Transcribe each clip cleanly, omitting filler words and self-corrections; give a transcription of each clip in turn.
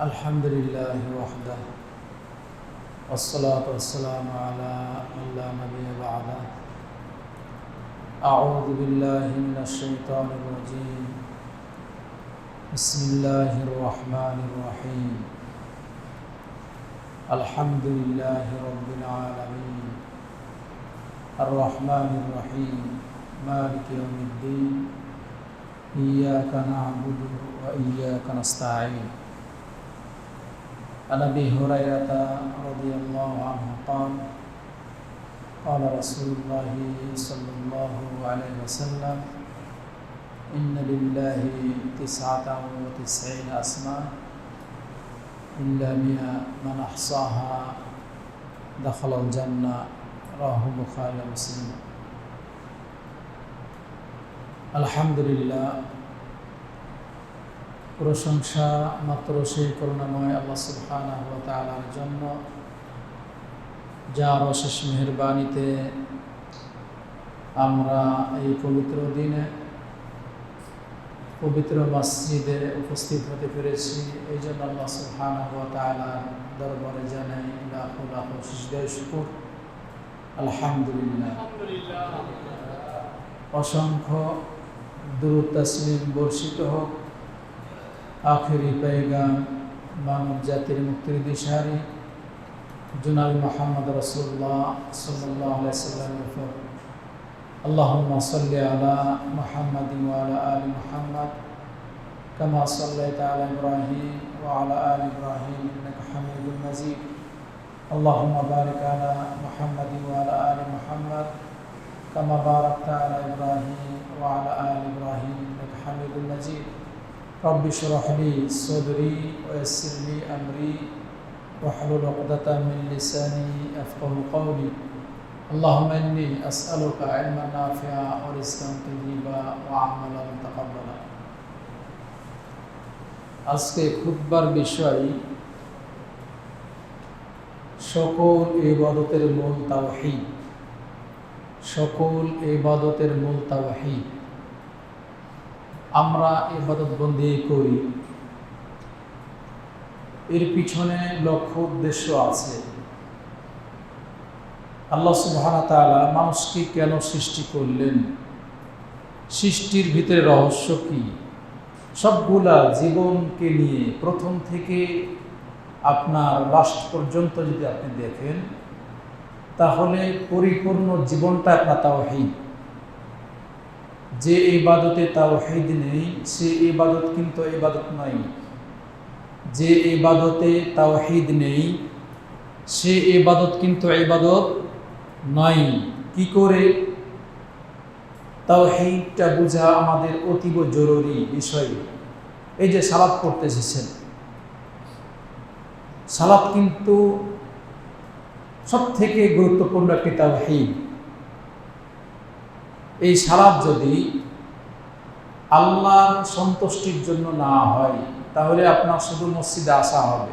الحمد لله وحده والصلاة والسلام على من لا نبي بعده أعوذ بالله من الشيطان الرجيم بسم الله الرحمن الرحيم الحمد لله رب العالمين الرحمن الرحيم مالك يوم الدين إياك نعبد وإياك نستعين عن أبي هريرة رضي الله عنه قال قال رسول الله صلى الله عليه وسلم إن لله 99 أسماء إلا 100 من أحصاها دخل الجنة رواه البخاري ومسلم আলহামদুলিল্লাহ, প্রশংসা মাত্র সেই করুণাময় আল্লাহ সুবহানাহু ওয়া তাআলার জন্য, যার অশেষ মেহেরবানিতে আমরা এই পবিত্র দিনে পবিত্র মসজিদে উপস্থিত হতে পেরেছি। এই জন্য আল্লাহ সুবহানাহু ওয়া তাআলার দরবারে জানাই লাখো লাখো সিজদায়ে শুকর। আলহামদুলিল্লাহ, অসংখ্য দুরূদ তাসলিম বর্ষিত হোক আখিরি পেগাম মানব জাতির মুক্তির দিশারি জনাব মুহাম্মদ রাসূলুল্লাহ সাল্লাল্লাহু আলাইহি ওয়াসাল্লামের উপর। আল্লাহুম্মা সাল্লি আলা মুহাম্মাদিন ওয়া আলা আলি মুহাম্মাদ কামা সাল্লাইতা আলা ইব্রাহিম ওয়া আলা আলি ইব্রাহিম ইন্নাকা হামিদুম মাজিদ। আল্লাহুম্মা বারিক আলা মুহাম্মাদিন ওয়া আলা আলি মুহাম্মাদ কামা বারাকতা আলা ইব্রাহিম ওয়া আলা আলি ইব্রাহিম ইন্নাকা হামিদুম মাজিদ। রব্বি ইশরাহ লি সাদরি ওয়া ইয়াসসির লি আমরি ওয়াহলুল উকদাতাম মিন লিসানি ইয়াফকাহু কওলি। আল্লাহুম্মা ইন্নী আসআলুকা ইলমান নাফিআ ওয়া রিজকান তাইয়্যিবা ওয়া আমালান মুতাকাব্বালা। আজকে খুতবার বিষয় সকল ইবাদতের মূল তাওহীদ। সকল ইবাদতের মূল তাওহীদ। আমরা ইবাদত বন্দেগী করি, এর পিছনে লক্ষ্য উদ্দেশ্য আছে। আল্লাহ সুবহানাহু ওয়া তাআলা মানুষকে কেন সৃষ্টি করলেন, সৃষ্টির ভিতরে রহস্য কি, সবগুলা জীবনকে নিয়ে প্রথম থেকে আপনার লাস্ট পর্যন্ত যদি আপনি দেখেন, তাহলে পরিপূর্ণ জীবনটা আপনার তাওহীদ। যে ইবাদতে তাওহীদ নেই সে ইবাদত কিন্তু ইবাদত নয়। যে ইবাদতে তাওহীদ নেই সে ইবাদত কিন্তু ইবাদত নয়। কি করে? তাওহীদটা বোঝা আমাদের অতীব জরুরি বিষয়। এই যে সালাত পড়তে এসেছেন, সালাত কিন্তু সবথেকে গুরুত্বপূর্ণ একটি তাওহীদ। এই সালাত যদি আল্লাহর সন্তুষ্টির জন্য না হয় তাহলে আপনার শুধু মসজিদে আসা হবে।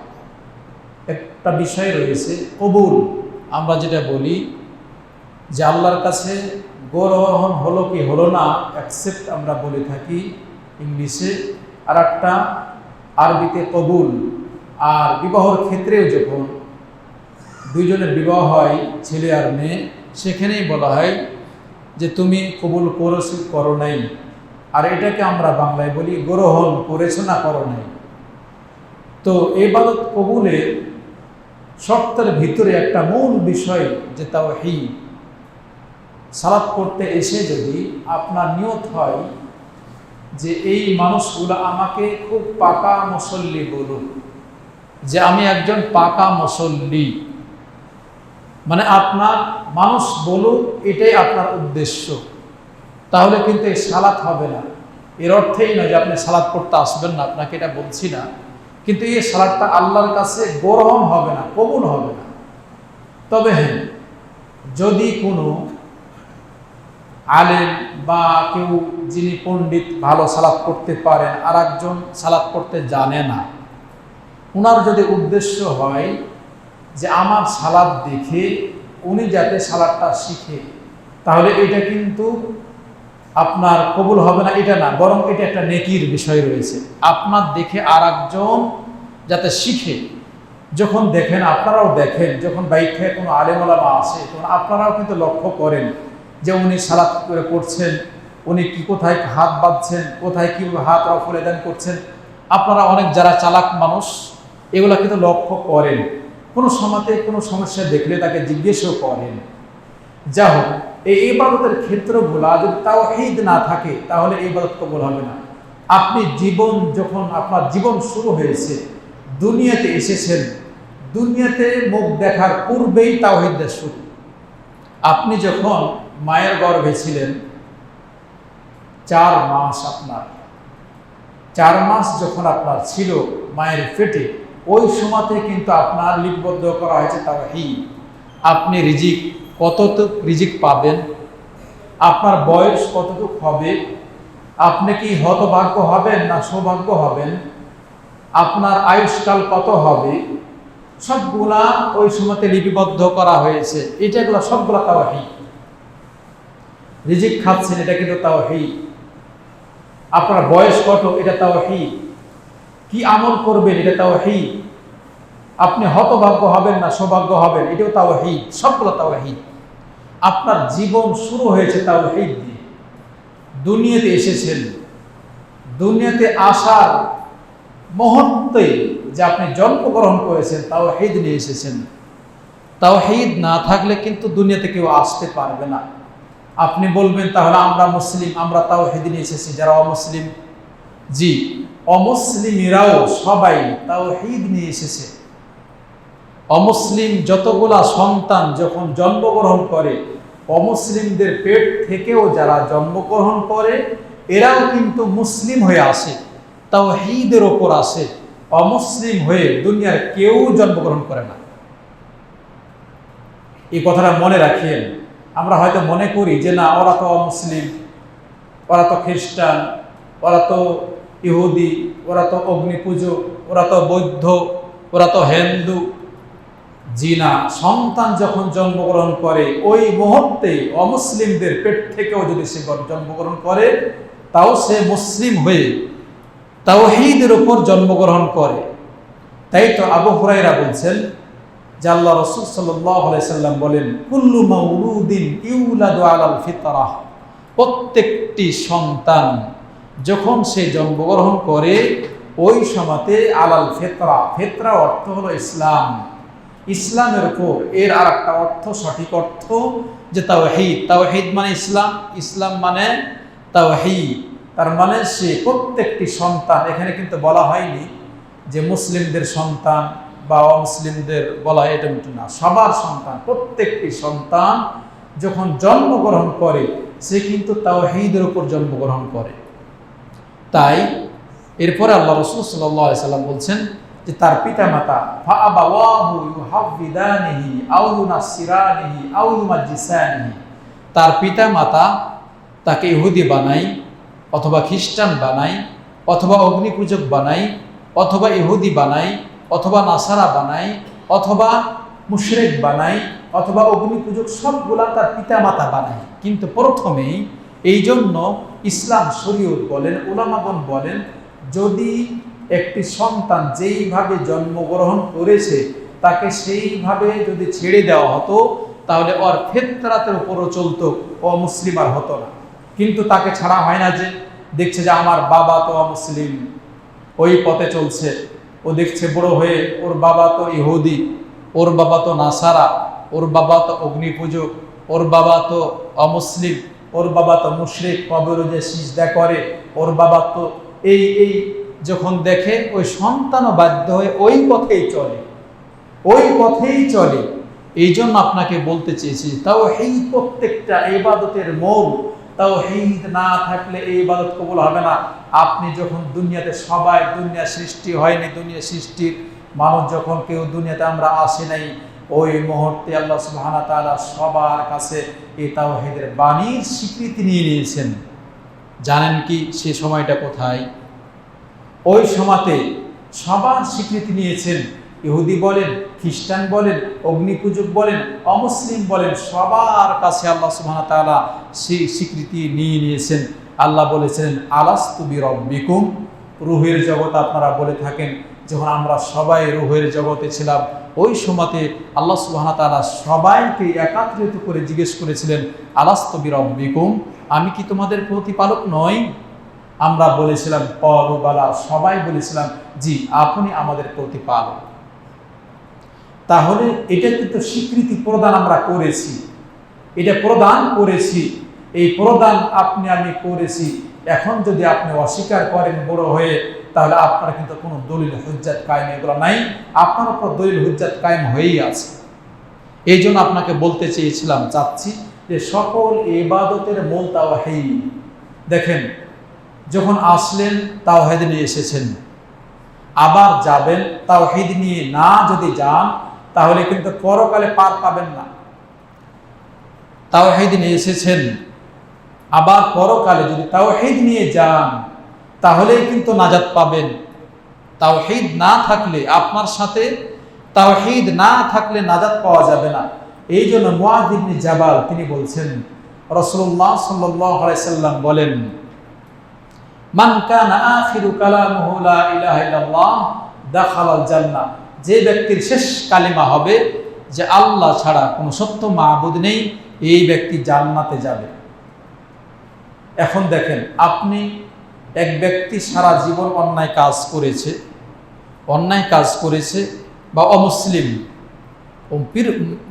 একটা বিষয় রয়েছে কবুল, আমরা যেটা বলি যে আল্লাহর কাছে গ্রহণ হলো কি হলো না, অ্যাকসেপ্ট আমরা বলে থাকি ইংলিশে, আর একটা আরবিতে কবুল। আর বিবাহর ক্ষেত্রেও যখন দুইজনের বিবাহ হয়, ছেলে আর মেয়ে, সেখানেই বলা হয় যে তুমি কবুল করেছো করো নাই। আর এটাকে আমরা বাংলায় বলি গ্রহণ করেছো না করো নাই। তো ইবাদত কবুলের শর্তের ভিতরে একটা মূল বিষয় যে তাওহীদ। সালাত করতে এসে যদি আপনার নিয়ত হয় যে এই মানুষগুলো আমাকে খুব পাকা মুসল্লি বলুক, যে আমি একজন পাকা মুসল্লি, মানে আপনার মানুষ বলুক, এটাই আপনার উদ্দেশ্য, তাহলে কিন্তু এই সালাত হবে না। এর অর্থেই নয় যে আপনি সালাত পড়তে আসবেন না, আপনাকে এটা বলছি না, কিন্তু এই সালাতটা আল্লাহর কাছে গ্রহণ হবে না, কবুল হবে না। তবে হ্যাঁ, যদি কোনো আলেম বা কেউ যিনি পণ্ডিত ভালো সালাত করতে পারেন আর একজন সালাত করতে জানে না, ওনার যদি উদ্দেশ্য হয় যে আমার সালাত দেখে উনি যাতে সালাতটা শিখে, তাহলে এটা কিন্তু আপনার কবুল হবে না, এটা না, বরং এটা একটা নেকির বিষয় রয়েছে। আপনার দেখে আর একজন যাতে শিখে, যখন দেখেন আপনারাও দেখেন, যখন বাইক থেকে কোনো আলেম ওলামা আসে তখন আপনারাও কিন্তু লক্ষ্য করেন যে উনি সালাত করে পড়ছেন, উনি কি কোথায় হাত বাঁধছেন, কোথায় কীভাবে হাত রফল এদান করছেন। আপনারা অনেক যারা চালাক মানুষ এগুলা কিন্তু লক্ষ্য করেন, কোনো সময়তে কোনো সমস্যা দেখলে তাকে জিজ্ঞেসও করেন। যা হোক, এই ইবাদতের ক্ষেত্রগুলা যদি তাওহীদ না থাকে তাহলে এই ইবাদত কবুল হবে না। আপনি যখন আপনার জীবন শুরু হয়েছে, দুনিয়াতে এসেছেন, দুনিয়াতে মুখ দেখার পূর্বেই তাওহীদের শুরু। আপনি যখন মায়ের গর্ভে ছিলেন 4 মাস, আপনার 4 মাস যখন আপনার ছিল মায়ের পেটে, ওই সময়তে কিন্তু আপনার লিপিবদ্ধ করা হয়েছে তাওহীদ। আপনি কতটুক রিজিক পাবেন, আপনার বয়স কতটুক হবে, আপনি কি হতভাগ্য হবেন না সৌভাগ্য হবেন, আপনার আয়ুষ্কাল কত হবে, সবগুলা ওই সময়তে লিপিবদ্ধ করা হয়েছে। এগুলো সবগুলা তাওহীদ। রিজিক খাচ্ছেন, এটা কিন্তু তাওহীদ। আপনার বয়স কত, এটা তাওহীদ। কি আমল করবেন, এটা তাওহীদ। আপনি হতভাগ্য হবেন না সৌভাগ্য হবেন, এটাও তাওহীদ। সবগুলো তাওহীদ। আপনার জীবন শুরু হয়েছে তাওহীদ দিয়ে। দুনিয়াতে এসেছেন, দুনিয়াতে আসার মুহূর্তে যে আপনি জন্মগ্রহণ করেছেন তাওহীদ নিয়ে এসেছেন। তাওহীদ না থাকলে কিন্তু দুনিয়াতে কেউ আসতে পারবে না। আপনি বলবেন তাহলে আমরা মুসলিম, আমরা তাওহীদ নিয়ে এসেছি। যারা অমুসলিম, জি, অমুসলিমেরাও সবাই তাওহীদ নিয়ে এসেছে। অমুসলিম যতগুলা সন্তান যখন জন্মগ্রহণ করে, অমুসলিমদের পেট থেকেও যারা জন্মগ্রহণ করে এরাও কিন্তু মুসলিম হয়ে আসে, তাওহীদের ওপর আসে। অমুসলিম হয়ে দুনিয়ার কেউ জন্মগ্রহণ করে না। এই কথাটা মনে রাখিয়েন। আমরা হয়তো মনে করি যে না, ওরা তো অমুসলিম, ওরা তো খ্রিস্টান, ওরা তো ইহুদি, ওরা তো অগ্নি পুজো, ওরা তো বৌদ্ধ, ওরা তো হিন্দু। জি না, সন্তান যখন জন্মগ্রহণ করে ওই মুহূর্তে অমুসলিমদের পেট থেকেও যদি সে জন্মগ্রহণ করে, তাও সে মুসলিম হয়ে তাওহীদের উপর জন্মগ্রহণ করে। তাই তো আবু হুরায়রা বলছেন যে আল্লাহ রাসূল সাল্লাল্লাহু আলাইহি সাল্লাম বলেন, কুল্লু মাউলুদিন ইউলাদু আলাল ফিতরাহ, প্রত্যেকটি সন্তান যখন সে জন্মগ্রহণ করে ওই সময়তে আলাল ফিতরা, ফিতরা অর্থ হলো ইসলাম, ইসলামের উপর। এর আর একটা অর্থ, সঠিক অর্থ যে তাওহীদ। তাওহীদ মানে ইসলাম, ইসলাম মানে তাওহীদ। তার মানে সে প্রত্যেকটি সন্তান, এখানে কিন্তু বলা হয়নি যে মুসলিমদের সন্তান বা অমুসলিমদের বলা, এটা না, সবার সন্তান, প্রত্যেকটি সন্তান যখন জন্মগ্রহণ করে সে কিন্তু তাওহীদের উপর জন্মগ্রহণ করে। তাই এরপরে আল্লাহ রাসূল সাল্লাল্লাহু আলাইহি সাল্লাম বলছেন যে তার পিতামাতা ফাআবাওয়াহু ইউহাব্বিদানিহি আও ইউনাসসিরানিহি আও ইউমাজ্জিসানিহি, তার পিতামাতা তাকে ইহুদি বানায় অথবা খ্রিস্টান বানায় অথবা অগ্নিপূজক বানায় অথবা ইহুদি বানায় অথবা নাসারা বানায় অথবা মুশরিক বানায় অথবা অগ্নিপূজক, সবগুলা তার পিতামাতা বানায়। কিন্তু প্রথমেই এই জন্য ইসলাম শরীয়ত বলেন, উলামাগণ বলেন, যদি একটি সন্তান যেইভাবে জন্মগ্রহণ করেছে তাকে সেইভাবে যদি ছেড়ে দেওয়া হতো তাহলে ওর ফিতরাতের উপরও চলতো, ও মুসলিম আর হতো না। কিন্তু তাকে ছাড়া হয় না, যে দেখছে যে আমার বাবা তো অমুসলিম, ওই পথে চলছে। ও দেখছে বড় হয়ে ওর বাবা তো ইহুদি, ওর বাবা তো নাসারা, ওর বাবা তো অগ্নিপূজক, ওর বাবা তো অমুসলিম, ওর বাবা তো মুশরিক, কবরে যে সিজদা করে, ওর বাবা তো এই যখন দেখে ওই সন্তানও বাধ্য হয়ে ওই পথেই চলে, ওই পথেই চলে। এই জন্য আপনাকে বলতে চেয়েছি তাওহীদ প্রত্যেকটা ইবাদতের মূল। তাওহীদ না থাকলে এই ইবাদত কবুল হবে না। আপনি যখন দুনিয়াতে, সবাই, দুনিয়া সৃষ্টি হয়নি, দুনিয়া সৃষ্টির মানুষ যখন কেউ দুনিয়াতে আমরা আসি নাই, ওই মুহূর্তে আল্লাহ সুবহানাহু ওয়া তাআলা সবার কাছে এই তাওহীদের বাণীর স্বীকৃতি নিয়ে নিয়েছেন। জানেন কি সে সময়টা কোথায়? ওই সময়তে সবার স্বীকৃতি নিয়েছেন। ইহুদি বলেন, খ্রিস্টান বলেন, অগ্নিপূজক বলেন, অমুসলিম বলেন, সবার কাছে আল্লাহ সুবহানাহু ওয়া তাআলা সেই স্বীকৃতি নিয়ে নিয়েছেন। আল্লাহ বলেছেন, আলাস্তু বিরব্বিকুম, রূহের জগৎ আপনারা বলে থাকেন যখন আমরা সবাই রূহের জগতে ছিলাম, ওই সময়তে আল্লাহ সুবহানাহু ওয়া তাআলা সবাইকে একত্রিত করে জিজ্ঞেস করেছিলেন, আলাস্তু বিরাব্বিকুম, আমি কি তোমাদের প্রতিপালক নই? আমরা বলেছিলাম ক্বালু বালা, সবাই বলেছিলাম জি, আপনি আমাদের প্রতিপালক। তাহলে এটা কিন্তু স্বীকৃতি প্রদান আমরা করেছি, এটা প্রদান করেছি, এই প্রদান আপনি আমি করেছি। এখন যদি আপনি অস্বীকার করেন বড় হয়ে, তাহলে আপনার কিন্তু কোনো দলিল হুজ্জাত কায়েম এগুলো নাই, আপনার উপর দলিল হুজ্জাত কায়েম হয়েই আছে। এই জন্য আপনাকে বলতে চাচ্ছি যে সকল ইবাদতের মূল তাওহীদ। দেখেন, যখন আসলেন তাওহীদ নিয়ে এসেছেন, আবার যাবেন তাওহীদ নিয়ে না যদি যান, তাহলে কিন্তু পরকালে পার পাবেন না। তাওহীদ নিয়ে এসেছেন, আবার পরকালে যদি তাওহীদ নিয়ে যান, তাহলেই কিন্তু নাজাত পাবেন। তাওহীদ না থাকলে আপনার সাথে, তাওহীদ না থাকলে নাজাত পাওয়া যাবে না। এই জন্য মুআয ইবনে জাবাল তিনি বলছেন, রাসূলুল্লাহ সাল্লাল্লাহু আলাইহি সাল্লাম বলেন, মান কানা আখিরু কালামুহু লা ইলাহা ইল্লাল্লাহ দাখালাল জান্নাহ, যে ব্যক্তির শেষ কালিমা হবে যে আল্লাহ ছাড়া কোনো সত্য মাবুদ নেই, এই ব্যক্তি জান্নাতে যাবে। এখন দেখেন, আপনি এক ব্যক্তি সারা জীবন অন্যায় কাজ করেছে বা অমুসলিম,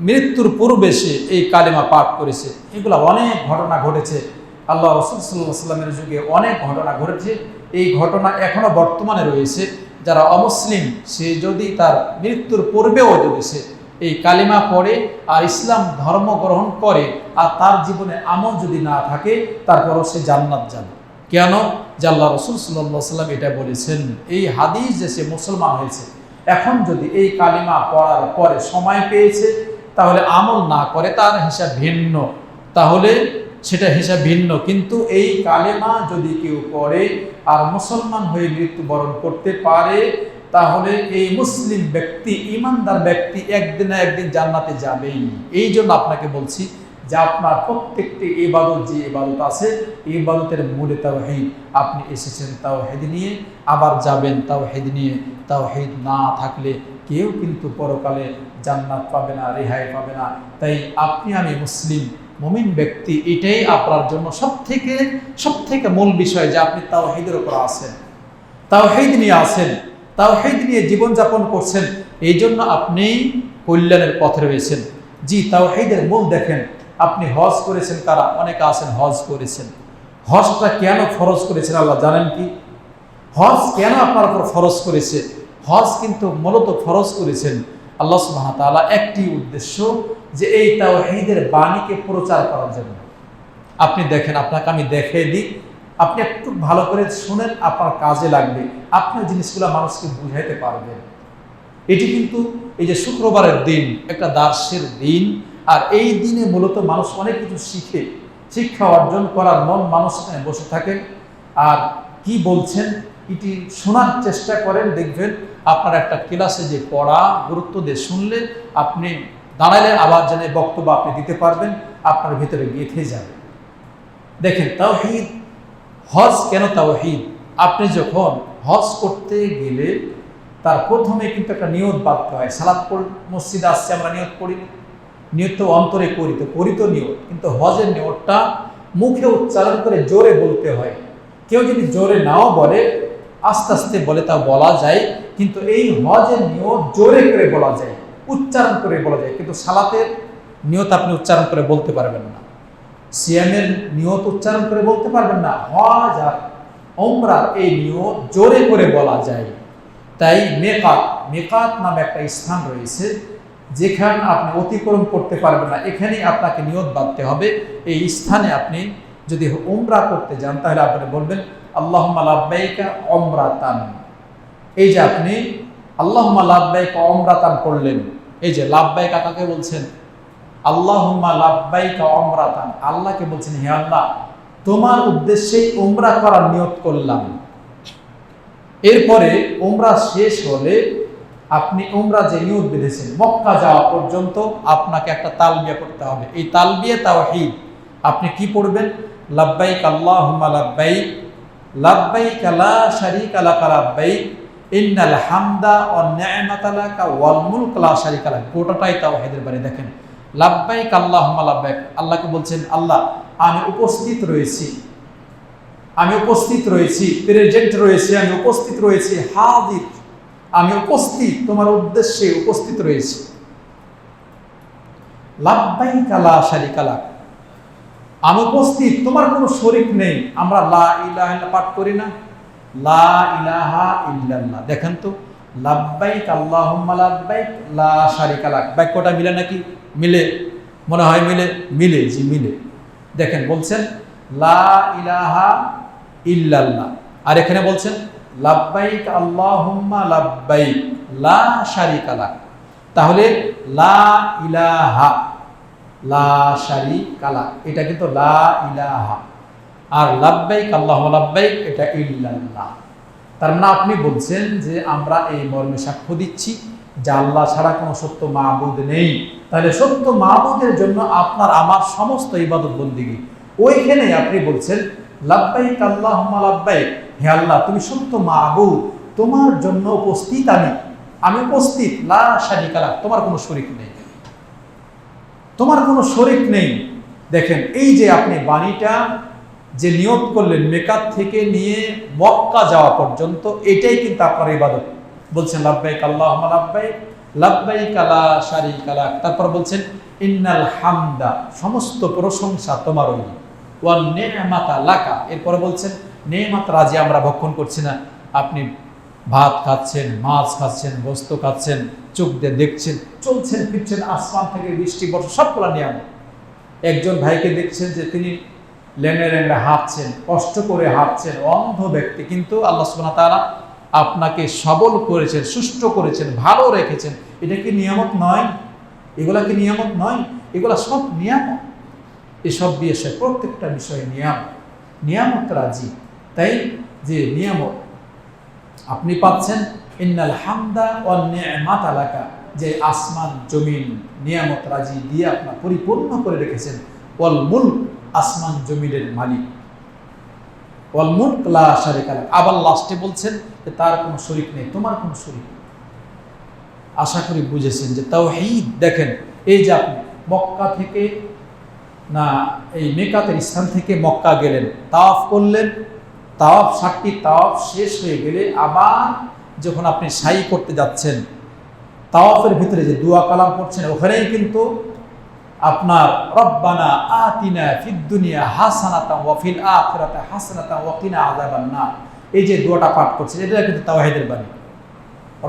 মৃত্যুর পূর্বে সে এই কালেমা পাঠ করেছে। এগুলো অনেক ঘটনা ঘটেছে, আল্লাহ রাসূল সাল্লাল্লাহু আলাইহি ওয়াসাল্লামের যুগে অনেক ঘটনা ঘটেছে। এই ঘটনা এখনো বর্তমানে রয়েছে। যারা অমুসলিম, সে যদি তার মৃত্যুর পূর্বেও যদি সে এই কালিমা পড়ে আর ইসলাম ধর্ম গ্রহণ করে, আর তার জীবনে আমল যদি না থাকে, তারপরও সে জান্নাত যাবে। কেন? যে আল্লাহ রাসূল সাল্লাল্লাহু আলাইহি ওয়াসাল্লাম এটা বলেছেন, এই হাদিস যে সে মুসলমান হয়েছে, এখন যদি এই কালিমা পড়ার পরে সময় পেয়েছে, তাহলে আমল না করে, তার হিসাব ভিন্ন, তাহলে সেটা হিসাব ভিন্ন। কিন্তু এই কালেমা যদি কেউ পড়ে আর মুসলমান হয়ে মৃত্যুবরণ করতে পারে, তাহলে এই মুসলিম ব্যক্তি, ইমানদার ব্যক্তি একদিন না একদিন জান্নাতে যাবেই। এই জন্য আপনাকে বলছি যে আপনার প্রত্যেকটি ইবাদত, যে ইবাদত আছে, ইবাদতের মূলে তাওহীদ। আপনি এসেছেন তাওহীদ নিয়ে, আবার যাবেন তাওহীদ নিয়ে। তাওহীদ না থাকলে কেউ কিন্তু পরকালে জান্নাত পাবে না, রেহাই পাবে না। তাই আপনি আমি মুসলিম মুমিন ব্যক্তি, এটাই আপনার জন্য সবথেকে মূল বিষয় যে আপনি তাওহীদের উপর আছেন, তাওহীদ নিয়ে আছেন, তাওহীদ নিয়ে জীবনযাপন করছেন। এই জন্য আপনি কল্যাণের পথে রয়েছেন। জি, তাওহীদের মূল দেখেন, আপনি হজ করেছেন, কারা? অনেকে আছেন হজ করেছেন। হজটা কেন ফরজ করেছেন আল্লাহ জানেন কি? হজ কেন আপনার উপর ফরজ করেছে? হজ কিন্তু মূলত ফরজ করেছেন আল্লাহ সুবহানাহু ওয়া তাআলা একটি উদ্দেশ্য, যে এই তাওহীদের বাণীকে প্রচার করার জন্য। আপনি দেখেন, আপনাকে আমি দেখিয়ে দিই, আপনি একটু ভালো করে শুনেন, আপনার কাজে লাগবে, আপনি জিনিসগুলো মানুষকে বুঝাইতে পারবেন। এটি কিন্তু এই যে শুক্রবারের দিন একটা দার্সের দিন, আর এই দিনে মূলত মানুষ অনেক কিছু শিখে, শিক্ষা অর্জন করার মন মানুষ এখানে বসে থাকেন। আর কি বলছেন এটি শোনার চেষ্টা করেন, দেখবেন আপনার একটা ক্লাসে যে পড়া, গুরুত্ব দিয়ে শুনলে, আপনি দাঁড়ালে আবার যেন বক্তব্য আপনি দিতে পারবেন, আপনার ভিতরে গেঁথে যাবে। দেখেন তাওহীদ, হজ কেন তাওহীদ? আপনি যখন হজ করতে গেলে তার প্রথমে কিন্তু একটা নিয়ত বাঁধতে হয়। সালাত মসজিদে আসছে, আমরা নিয়ত করি, নিয়ত তো অন্তরে করি তো নিয়ত, কিন্তু হজের নিয়তটা মুখে উচ্চারণ করে জোরে বলতে হয়। কেউ যদি জোরে নাও বলে, আস্তে আস্তে বলে, তা বলা যায়, কিন্তু এই হজের নিয়ত জোরে করে বলা যায়, উচ্চারণ করে বলা যায়। কিন্তু সালাতের নিয়ত আপনি উচ্চারণ করে বলতে পারবেন না, সিয়ামের নিয়ত উচ্চারণ করে বলতে পারবেন না। হজ আর উমরার এই নিয়ত জোরে করে বলা যায়। তাই মেকাত নামে একটা স্থান রয়েছে, যেখানে আপনি অতিক্রম করতে পারবেন না, এখানেই আপনাকে নিয়ত বাঁধতে হবে। এই স্থানে আপনি যদি উমরা করতে যান, তাহলে আপনি বলবেন আল্লাহুম্মা লাব্বাইকা উমরাতান। এই যে আপনি আল্লাহুম্মা লাব্বাইকা উমরাতান করলেন, এই যে লাব্বাইকা কাকে বলছেন? আল্লাহুম্মা লাব্বাইকা উমরাতান, আল্লাহকে বলছেন, হে আল্লাহ, তোমার উদ্দেশ্যে উমরা করার নিয়ত করলাম। এরপরে উমরা শেষ হলে আপনি উমরা যে নিয়ত বেঁধেছেন, মক্কা যাওয়া পর্যন্ত আপনাকে একটা তালবিয়া করতে হবে। এই তালবিয়া তাওহীদ। আপনি কি পড়বেন? লাব্বাইক আল্লাহুম্মা লাব্বাইক, লাব্বাইক লা শারীকা লাকা লাব্বাইক, ইন্নাল হামদা ওয়ান নি'মাতা লাকা ওয়াল মুলক লা শারীকা লাক, গোটাটাই তাওহীদের বাণী। দেখেন লাব্বাইক আল্লাহুম্মা লাব্বাইক, আল্লাহকে বলছেন আল্লাহ আমি উপস্থিত রয়েছি, প্রেজেন্ট রয়েছি, আমি উপস্থিত রয়েছি, হাজির, আমি উপস্থিত, তোমার উদ্দেশ্যে উপস্থিত রয়েছি। লাব্বাইক লা শারীকা লাক, আমি উপস্থিত, তোমার কোনো শরীক নেই। আমরা লা ইলাহা ইল্লাল্লাহ পাঠ করি না, লা ইলাহা ইল্লাল্লাহ। দেখেন তো লাব্বাইক আল্লাহুম্মা লাব্বাইক লা শারীকা লাক, বাক্যটা মিলে নাকি? মিলে, মনে হয় মিলে, জি মিলে। দেখেন বলছেন লা ইলাহা ইল্লাল্লাহ, আর এখানে বলছেন লাব্বাইক আল্লাহুম্মা লাব্বাইক লা শারীকা লাক। তাহলে লা ইলাহা লা শারীকা লাক, এটা কিন্তু লা ইলাহা, আর লাব্বাইক আল্লাহুম্মা লাব্বাইক এটা ইল্লাল্লাহ। তার মানে আপনি বলছেন যে আমরা এই মর্মে সাক্ষ্য দিচ্ছি যে আল্লাহ ছাড়া কোনো সত্য মাবুদ নেই। তাহলে সত্য মাবুদের জন্য আপনার আমার সমস্ত ইবাদত বন্দেগী, ওইখানে আপনি বলছেন লাব্বাইক আল্লাহুম্মা লাব্বাইক, হে আল্লাহ তুমি সত্য মাবুদ, তোমার জন্য উপস্থিত, আমি উপস্থিত, লা শারীকা লাক, তোমার কোনো শরীক নেই। দেখেন এই যে আপনি বাণীটা যে নিয়ত করলেন মেকাত থেকে নিয়ে মক্কা যাওয়া পর্যন্ত, এটাই কিন্তু আপনার ইবাদত। বলছেন লাব্বাইক আল্লাহুম্মা লাব্বাইক লাব্বাইক লা শারীকা লাক, তারপর বলছেন ইন্নাল হামদা, সমস্ত প্রশংসা তোমারই, ওয়ান নি'মাতা লাকা, এরপরে বলছেন নেমাত রাজি আমরা ভক্ষণ করছি না, আপনি ভাত খাচ্ছেন, মাছ খাচ্ছেন, গোস্ত খাচ্ছেন, চোখ দিয়ে দেখছেন, চলছেন ফিরছেন, আসমান থেকে বৃষ্টি বর্ষা সবগুলা নিয়ামত। একজন ভাইকে দেখছেন যে তিনি ল্যাংড়া হাঁটছেন, কষ্ট করে হাঁটছেন, অন্ধ ব্যক্তি, কিন্তু আল্লাহ সুবহানাহু ওয়া তাআলা আপনাকে সবল করেছেন, সুস্থ করেছেন, ভালো রেখেছেন। এটা কি নিয়ামত নয়? এগুলা কি নিয়ামত নয়? এগুলা সব নিয়ামত। এসব দিয়ে সে প্রত্যেকটা বিষয়ে নিয়ামত রাজি। তাই যে নিয়ামত আপনি পাচ্ছেন, ইন্নাল হামদা ওয়ান নি'মাতা লাকা, যে আসমান জমিন নিয়ামত রাজি দিয়ে আপনার পরিপূর্ণ করে রেখেছেন। ওয়াল মুলক, আসমান জমিনের মালিক, ওয়াল মুলক লা শারীকা লাক। আবার লাস্টে বলছেন যে তার কোনো শরীক নেই, তোমার কোনো শরীক নেই। আশা করি বুঝেছেন যে তাওহীদ। দেখেন এই যে আপনি মক্কা থেকে না, এই মেকাতের স্থান থেকে মক্কা গেলেন, তাওয়াফ করলেন, তাওয়াফ 7টি তাওয়াফ শেষ হয়ে গেলে আবার যখন আপনি সাই করতে যাচ্ছেন, তাওয়াফের ভিতরে যে দোয়া কালাম পড়ছেন, ওখানেই কিন্তু আপনার রব্বানা আতিনা ফিদ দুনিয়া হাসানাতান ওয়া ফিল আখিরাতি হাসানাতান ওয়া কিনা আযাবান নার, এই যে দোয়াটা পাঠ করছেন, এটা কিন্তু তাওহীদের বাণী।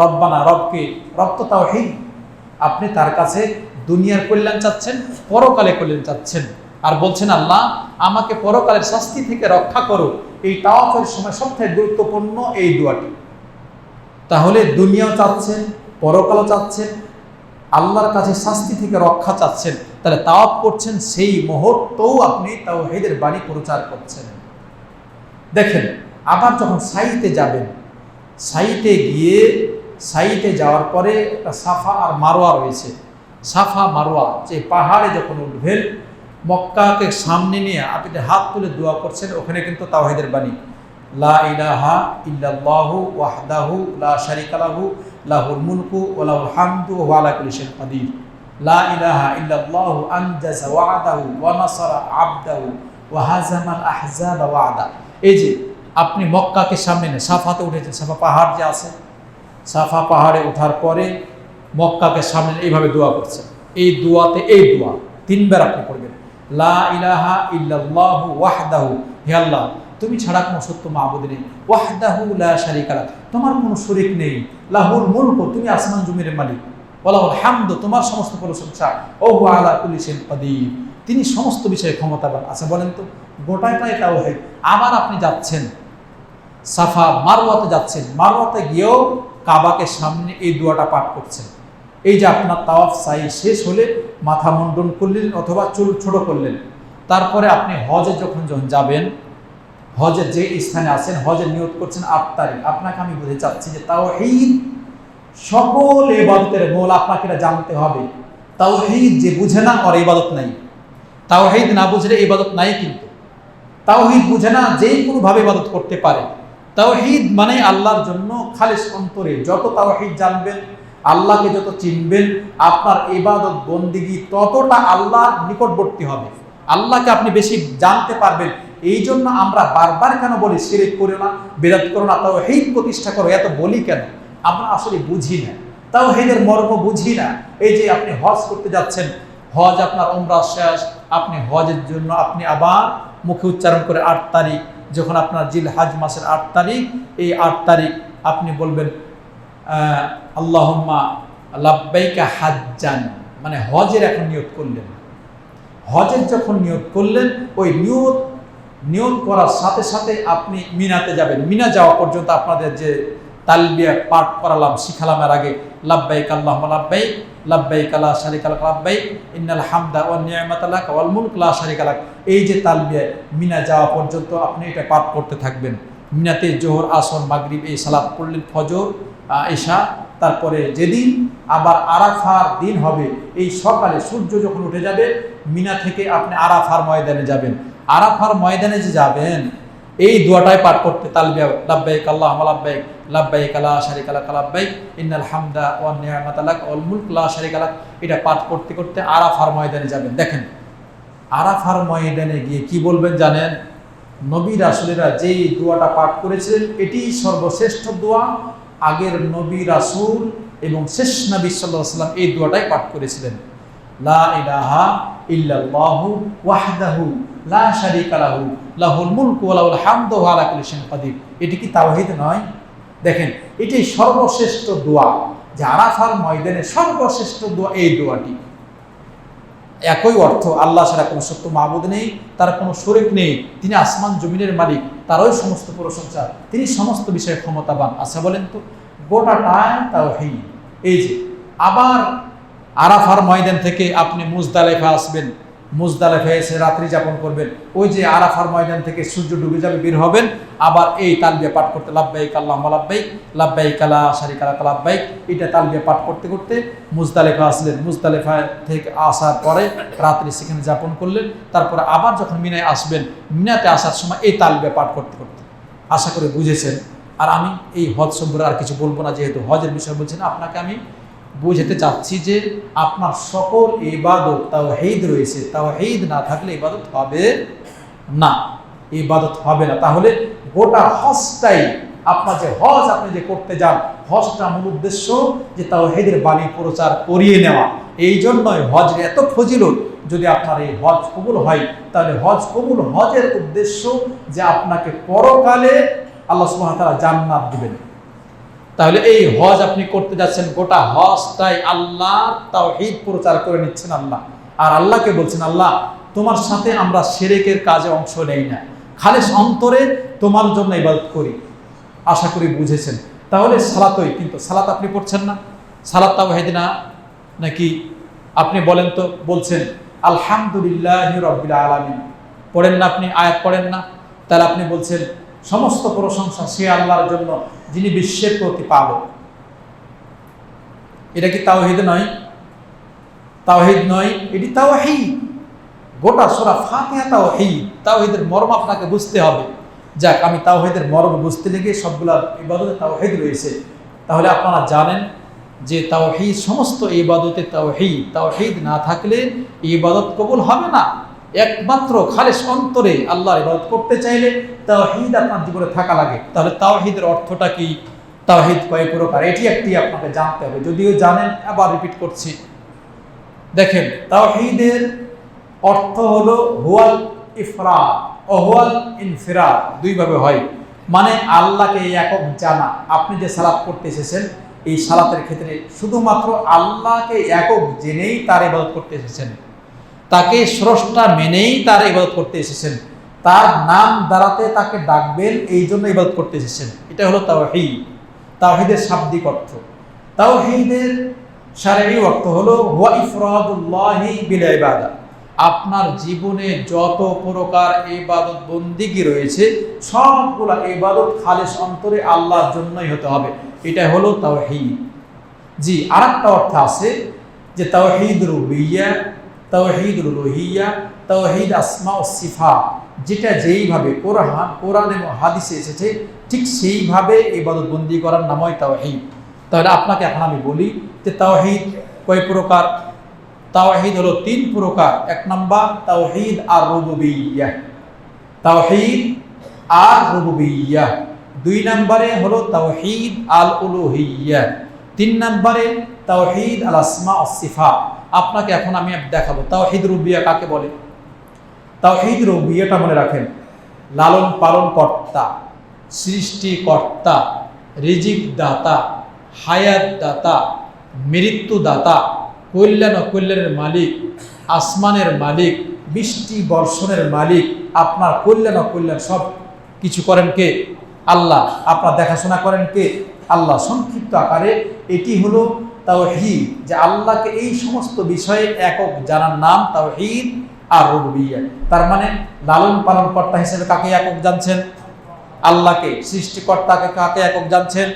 রব্বানা, রব তো তাওহীদ। আপনি তার কাছে দুনিয়ার কল্যাণ চাচ্ছেন, পরকালে কল্যাণ চাচ্ছেন, আর বলছেন আল্লাহ আমাকে পরকালের শাস্তি থেকে রক্ষা করো। এই তাওয়াফের সময় সবথেকে গুরুত্বপূর্ণ এই দোয়াটি। তাহলে দুনিয়াও চাচ্ছেন, পরকালও চাচ্ছেন, আল্লাহর কাছে শাস্তি থেকে রক্ষা চাচ্ছেন, তাহলে তাওয়াফ করছেন, সেই মুহূর্তেও আপনি তাওহীদের বাণী প্রচার করছেন। দেখেন আবার যখন সাইতে যাবেন, সাইতে যাওয়ার পরে একটা সাফা আর মারওয়া রয়েছে। সাফা মারওয়া যে পাহাড়ে যখন উঠবেন, মক্কাকে সামনে নিয়ে আপনি হাত তুলে দোয়া করছেন, ওখানে কিন্তু তাওহীদের বাণী, লা ইলাহা ইল্লাল্লাহু ওয়াহদাহু লা শারীকা লাহু লাহুল মুলকু ওয়া লাহুল হামদু ওয়া হুয়া আলা কুল্লি শাইইন কাদির, লা ইলাহা ইল্লাল্লাহু আনজাযা ওয়া'দাহু ওয়া নাসারা আবদাহু ওয়া হাযামাল আহজাবা ওয়া'দা। এই যে আপনি মক্কাকে সামনে নিয়ে সাফাতে উঠেছেন, সাফা পাহাড় যে আছে, সাফা পাহাড়ে ওঠার পরে মক্কাকে সামনে এইভাবে দোয়া করছেন। এই দোয়াতে এই দোয়া 3 বার আপনি পড়বেন, লা ইলাহা ইল্লাল্লাহু ওয়াহদাহু, হে আল্লাহ তুমি ছাড়া কোনো সত্য মাবুদ নেই, ওয়াহদাহু লা শারীকা লাহ, তোমার কোনো শরীক নেই, লাহুল মুলক, তুমি আসমান জমিনের মালিক, ওয়া লাহুল হামদু, তোমার সমস্ত প্রশংসা, ওয়া হুয়া আলা কুল্লি শাইইন কাদির, তিনি সমস্ত বিষয়ে ক্ষমতাবান। আচ্ছা বলেন তো, গোটাটাই তাওহীদ। আবার আপনি যাচ্ছেন সাফা মারওয়াতে যাচ্ছেন, মারওয়াতে গিয়েও কাবাকে সামনে এই দোয়াটা পাঠ করছেন। এই যে আপনার তাওয়াফ সাই শেষ হলে মাথা মুন্ডন করলেন অথবা চুল ছোট করলেন, তারপরে আপনি হজে যখন যাবেন, হজের যে স্থানে আছেন, হজের নিয়ত করছেন 8 তারিখ। আপনাকে আমি বলতে চাচ্ছি যে তাওহীদ সকল ইবাদতের মূল, আপনাকে এটা জানতে হবে। তাওহীদ যে বুঝে না ওর ইবাদত নাই, তাওহীদ না বুঝলে ইবাদত নাই। কিন্তু তাওহীদ বুঝে না যেই কোনোভাবে ইবাদত করতে পারে, তাওহীদ মানে আল্লাহর জন্য খালিস অন্তরে যত তাওহীদ জানবেন, আল্লাহকে যত চিনবেন, আপনার ইবাদত বন্দিগি ততটা আল্লাহর নিকটবর্তী হবে, আল্লাহকে আপনি বেশি জানতে পারবেন। এই জন্য আমরা বারবার কেন বলি শিরক করো না, বিদআত করো না, তাওহীদ প্রতিষ্ঠা করো, এত বলি কেন? আমরা আসলে বুঝি না, তাওহীদের মর্ম বুঝি না। এই যে আপনি হজ করতে যাচ্ছেন, হজ আপনার উমরা শেষ, আপনি হজের জন্য আপনি আবার মুখে উচ্চারণ করে 8 তারিখ, যখন আপনার জিলহজ মাসের 8 তারিখ, এই 8 তারিখ আপনি বলবেন আল্লাহুম্মা লাব্বাইকা হাজ্জান, মানে হজের এখন নিয়ত করলেন। হজের যখন নিয়ত করলেন, ওই নিয়ত করার সাথে সাথে আপনি মিনাতে যাবেন। মিনা যাওয়া পর্যন্ত আপনাদের যে তালবিয়া পাঠ করালাম, শিখালাম এর আগে, লাব্বাইক আল্লাহুম্মা লাব্বাইক, লাব্বাইক লা শারীকা লাক লাব্বাইক, ইন্নাল হামদা ওয়ান নি'মাতা লাক ওয়াল মুলক লা শারীকা লাক, এই যে তালবিয়া মিনা যাওয়া পর্যন্ত আপনি এটা পাঠ করতে থাকবেন। মিনাতে জোহর, আসর, মাগরিব এই সালাত পড়লেন, ফজর, ইশা, তারপরে যেদিন আবার আরাফার দিন হবে, এই সকালে সূর্য যখন উঠে যাবে, মিনা থেকে আপনি আরাফার ময়দানে যাবেন। আরাফার ময়দানে যে যাবেন, এই দোয়াটাই পাঠ করতে, তালবিয়া লাব্বাইক আল্লাহুম্মা লাব্বাইক, লাব্বাইক লা শারীকা লাক লাব্বাইক, ইন্নাল হামদা ওয়ান নি'মাতা লাক ওয়াল মুলক লা শারীকা লাক, এটা পাঠ করতে করতে আরাফার ময়দানে যাবেন। দেখেন আরাফার ময়দানে গিয়ে কি বলবেন জানেন? নবী রাসূলেরা যেই দোয়াটা পাঠ করেছিলেন, এটি সর্বশ্রেষ্ঠ দোয়া। আগের নবী রাসূল এবং শেষ নবী সাল্লাল্লাহু আলাইহি ওয়াসাল্লাম এই দোয়াটাই পাঠ করেছিলেন, লা ইলাহা ইল্লাল্লাহু ওয়াহদাহু লা শারীকা লাহু লাহুল মুলকু ওয়া লাহুল হামদু ওয়া আলা কুল্লি শাইইন কাদির। এটি কি তাওহীদ নয়? দেখেন এটি সর্বশ্রেষ্ঠ দোয়া, যে আরাফার ময়দানে সর্বশ্রেষ্ঠ দোয়া এই দোয়াটি। একই অর্থ, আল্লাহ ছাড়া কোনো সত্য মাবুদ নেই, তার কোনো শরীক নেই, তিনি আসমান জমিনের মালিক, তারই সমস্ত প্রশংসা, তিনি সমস্ত বিষয়ে ক্ষমতাবান। আচ্ছা বলেন তো, গোটাটাই তাওহীদ। এই যে আবার আরাফার ময়দান থেকে আপনি মুজদালিফা আসবেন, মুজদালিফায় এসে রাত্রি যাপন করবেন, ওই যে আরাফার ময়দান থেকে সূর্য ডুবে যাবে, বের হবেন, আবার এই তালবিয়া পাঠ করতে, লাব্বাইক আল্লাহুম্মা লাব্বাইক, লাব্বাইক লা শারীকা লাক লাব্বাইক, এটা তালবিয়া পাঠ করতে করতে মুজদালিফা আসলেন। মুজদালিফা থেকে আসার পরে রাত্রি সেখানে যাপন করলেন, তারপরে আবার যখন মিনায় আসবেন, মিনাতে আসার সময় এই তালবিয়া পাঠ করতে করতে। আশা করে বুঝেছেন। আর আমি এই হজ সম্পর্কে আর কিছু বলবো না, যেহেতু হজের বিষয় বলছেন, আপনাকে আমি বুঝাতে চাচ্ছি যে আপনার সকল ইবাদত তাওহীদ রয়েছে, তাওহীদ না থাকলে ইবাদত হবে না, ইবাদত হবে না। তাহলে গোটা হজটাই, আপনার যে হজ আপনি যে করতে যান, হজটা মূল উদ্দেশ্য যে তাওহীদের বাণী প্রচার করিয়ে নেওয়া। এই জন্যই হজের এত ফজিলত। যদি আপনার এই হজ কবুল হয়, তাহলে হজ কবুল, হজের উদ্দেশ্য যে আপনাকে পরকালে আল্লাহ সুবহানাহু ওয়া তাআলা জান্নাত দিবেন। তাহলে এই হজ আপনি করতে যাচ্ছেন, গোটা হজটাই আল্লাহর তাওহীদ প্রচার করে নিচ্ছেন আল্লাহ। আর আল্লাহকে বলছেন, আল্লাহ তোমার সাথে আমরা শিরকের কাজে অংশ নেই না, খালিস অন্তরে তোমার জন্য ইবাদত করি। আশা করি বুঝেছেন। তাহলে সালাতই, কিন্তু সালাত আপনি পড়ছেন না, সালাত তাওহীদ না নাকি? আপনি বলেন তো, বলছেন আলহামদুলিল্লাহি রাব্বিল আলামিন, পড়েন না আপনি? আয়াত পড়েন না? তাহলে আপনি বলছেন সমস্ত প্রশংসা সে আল্লাহর জন্য যিনি বিশ্বের প্রতিপালক। এটা কি তাওহীদ নয়? তাওহীদ নয়, এটি তাওহীদ। গোটা সূরা ফাতিহা তাওহীদ। তাওহীদের মর্ম আপনাকে বুঝতে হবে। যাক, আমি তাওহীদের মর্ম বুঝতে লেগে সবগুলা ইবাদতে তাওহীদ রয়েছে। তাহলে আপনারা জানেন যে তাওহীদ, সমস্ত ইবাদতে তাওহীদ। তাওহীদ না থাকলে ইবাদত কবুল হবে না। একমাত্র খালিস অন্তরে আল্লাহর ইবাদত করতে চাইলে তাওহীদ আপনার জীবনে থাকা লাগে। তাহলে তাওহীদের অর্থটা কি, তাওহীদ কয় প্রকার, এটি একটি আপনাকে জানতে হবে। যদিও জানেন, আবার রিপিট করছি। দেখেন, তাওহীদের অর্থ হলো হুয়াল ইফরাদ ও হুয়াল ইনফিরাদ, দুইভাবে হয়। মানে আল্লাহকে একক জানা। আপনি যে সালাত করতে এসেছেন, এই সালাতের ক্ষেত্রে শুধুমাত্র আল্লাহকে একক জেনেই তার ইবাদত করতে এসেছেন, তাকে স্রষ্টা মেনেই তার ইবাদত করতে এসেছেন, তার নাম দ্বারাতে তাকে ডাকবেন, এই জন্য ইবাদত করতে এসেছেন। এটা হলো তাওহীদ, তাওহীদের শাব্দিক অর্থ। তাওহীদের শারঈ অর্থ হলো ওয়া ইফরাদুল্লাহি বিল ইবাদা। আপনার জীবনে যত প্রকার ইবাদত বন্দিগি রয়েছে, সবগুলা ইবাদত খালিস অন্তরে আল্লাহর জন্যই হতে হবে। এটা হলো তাওহীদ। জি, আরেকটা অর্থ আছে যে তাওহীদ রুবিয়্যা, তাওহীদ উলুহিয়্যা, তাওহীদ আসমা ও সিফাত, যেটা যেইভাবে কোরআন এবং হাদিসে এসেছে ঠিক সেইভাবে ইবাদত বন্দি করার নামই তাওহীদ। তাহলে আপনাকে এখন আমি বলি যে তাওহীদ কয় প্রকার? তাওহীদ হলো 3 প্রকার। 1 নাম্বার তাওহীদ আর রুবুবিয়্যাহ, তাওহীদ আর রুবুবিয়্যাহ। 2 নম্বরে হলো তাওহীদ আল উলুহিয়্যাহ। 3 নম্বরে তাওহীদ আল আসমা ও সিফাত। আপনাকে এখন আমি দেখাবো তাওহীদ রুবুবিয়্যাহ কাকে বলে। তাওহীদ রুবুবিয়্যাহটা মনে রাখেন, লালন পালন কর্তা, সৃষ্টিকর্তা, রিজিক দাতা, হায়াত দাতা, মৃত্যু দাতা, কল্যাণ ও কল্যাণের মালিক, আসমানের মালিক, বৃষ্টি বর্ষণের মালিক, আপনার কল্যাণ ও কল্যাণ সব কিছু করেন কে? আল্লাহ। আপনার দেখাশোনা করেন কে? আল্লাহ। সংক্ষিপ্ত আকারে এটি হলো তাওহীদ, যে আল্লাহকে এই সমস্ত বিষয়ে একক জানার নাম তাওহীদ আর রুবুবিয়্যাহ। তার মানে লালন পালন কর্তা হিসেবে কাকে একক জানছেন? আল্লাহকে। সৃষ্টিকর্তাকে কাকে একক জানছেন?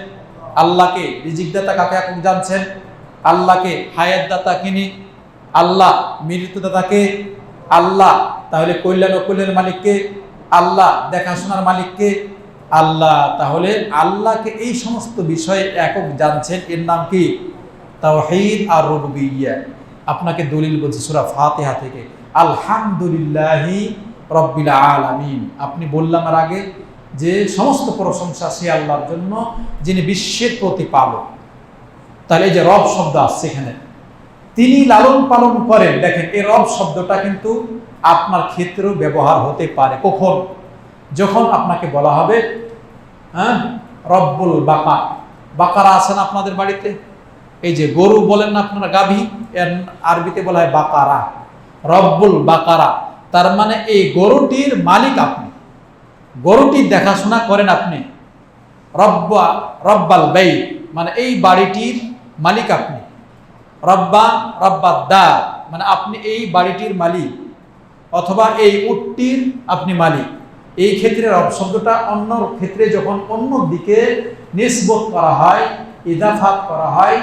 আল্লাহকে। রিজিকদাতা কাকে একক জানছেন? আল্লাহকে। হায়াত দাতা কিনি? আল্লাহ। মৃত্যুদাতাকে? আল্লাহ। তাহলে কল্যাণ ও কল্যাণের মালিককে? আল্লাহ। দেখাশোনার মালিককে? আল্লাহ। তাহলে আল্লাহকে এই সমস্ত বিষয়ে একক জানছেন, এর নাম কি? তাওহীদ আর রুবুবিয়্যাহ। আপনাকে দলিল বলছি সূরা ফাতিহা থেকে, আলহামদুলিল্লাহি রাব্বিল আলামিন। আপনি বললাম আর আগে যে সমস্ত প্রশংসা সে আল্লাহর জন্য যিনি বিশ্বের প্রতিপালক। তাহলে এই যে রব শব্দ আসছে এখানে, তিনি লালন পালন করেন। দেখেন এই রব শব্দটা কিন্তু আপনার ক্ষেত্রেও ব্যবহার হতে পারে। কখন? যখন আপনাকে বলা হবে রব্বুল বাকার। বাকারা আছেন আপনাদের বাড়িতে, এই যে গরু বলেন না আপনারা, গাভী, এর আরবিতে বলা হয় বাকারা। রব্বুল বাকারা, তার মানে এই গরুটির মালিক আপনি, গরুটির দেখাশোনা করেন আপনি। রব্বাল বাইত, মানে এই বাড়িটির মালিক আপনি। রব্বাদ্দার, মানে আপনি এই বাড়িটির মালিক, অথবা এই উটটির আপনি মালিক। এই ক্ষেত্রে রব শব্দটা অন্য ক্ষেত্রে যখন অন্য দিকে নিসবত করা হয়, ইদাফাত করা হয়,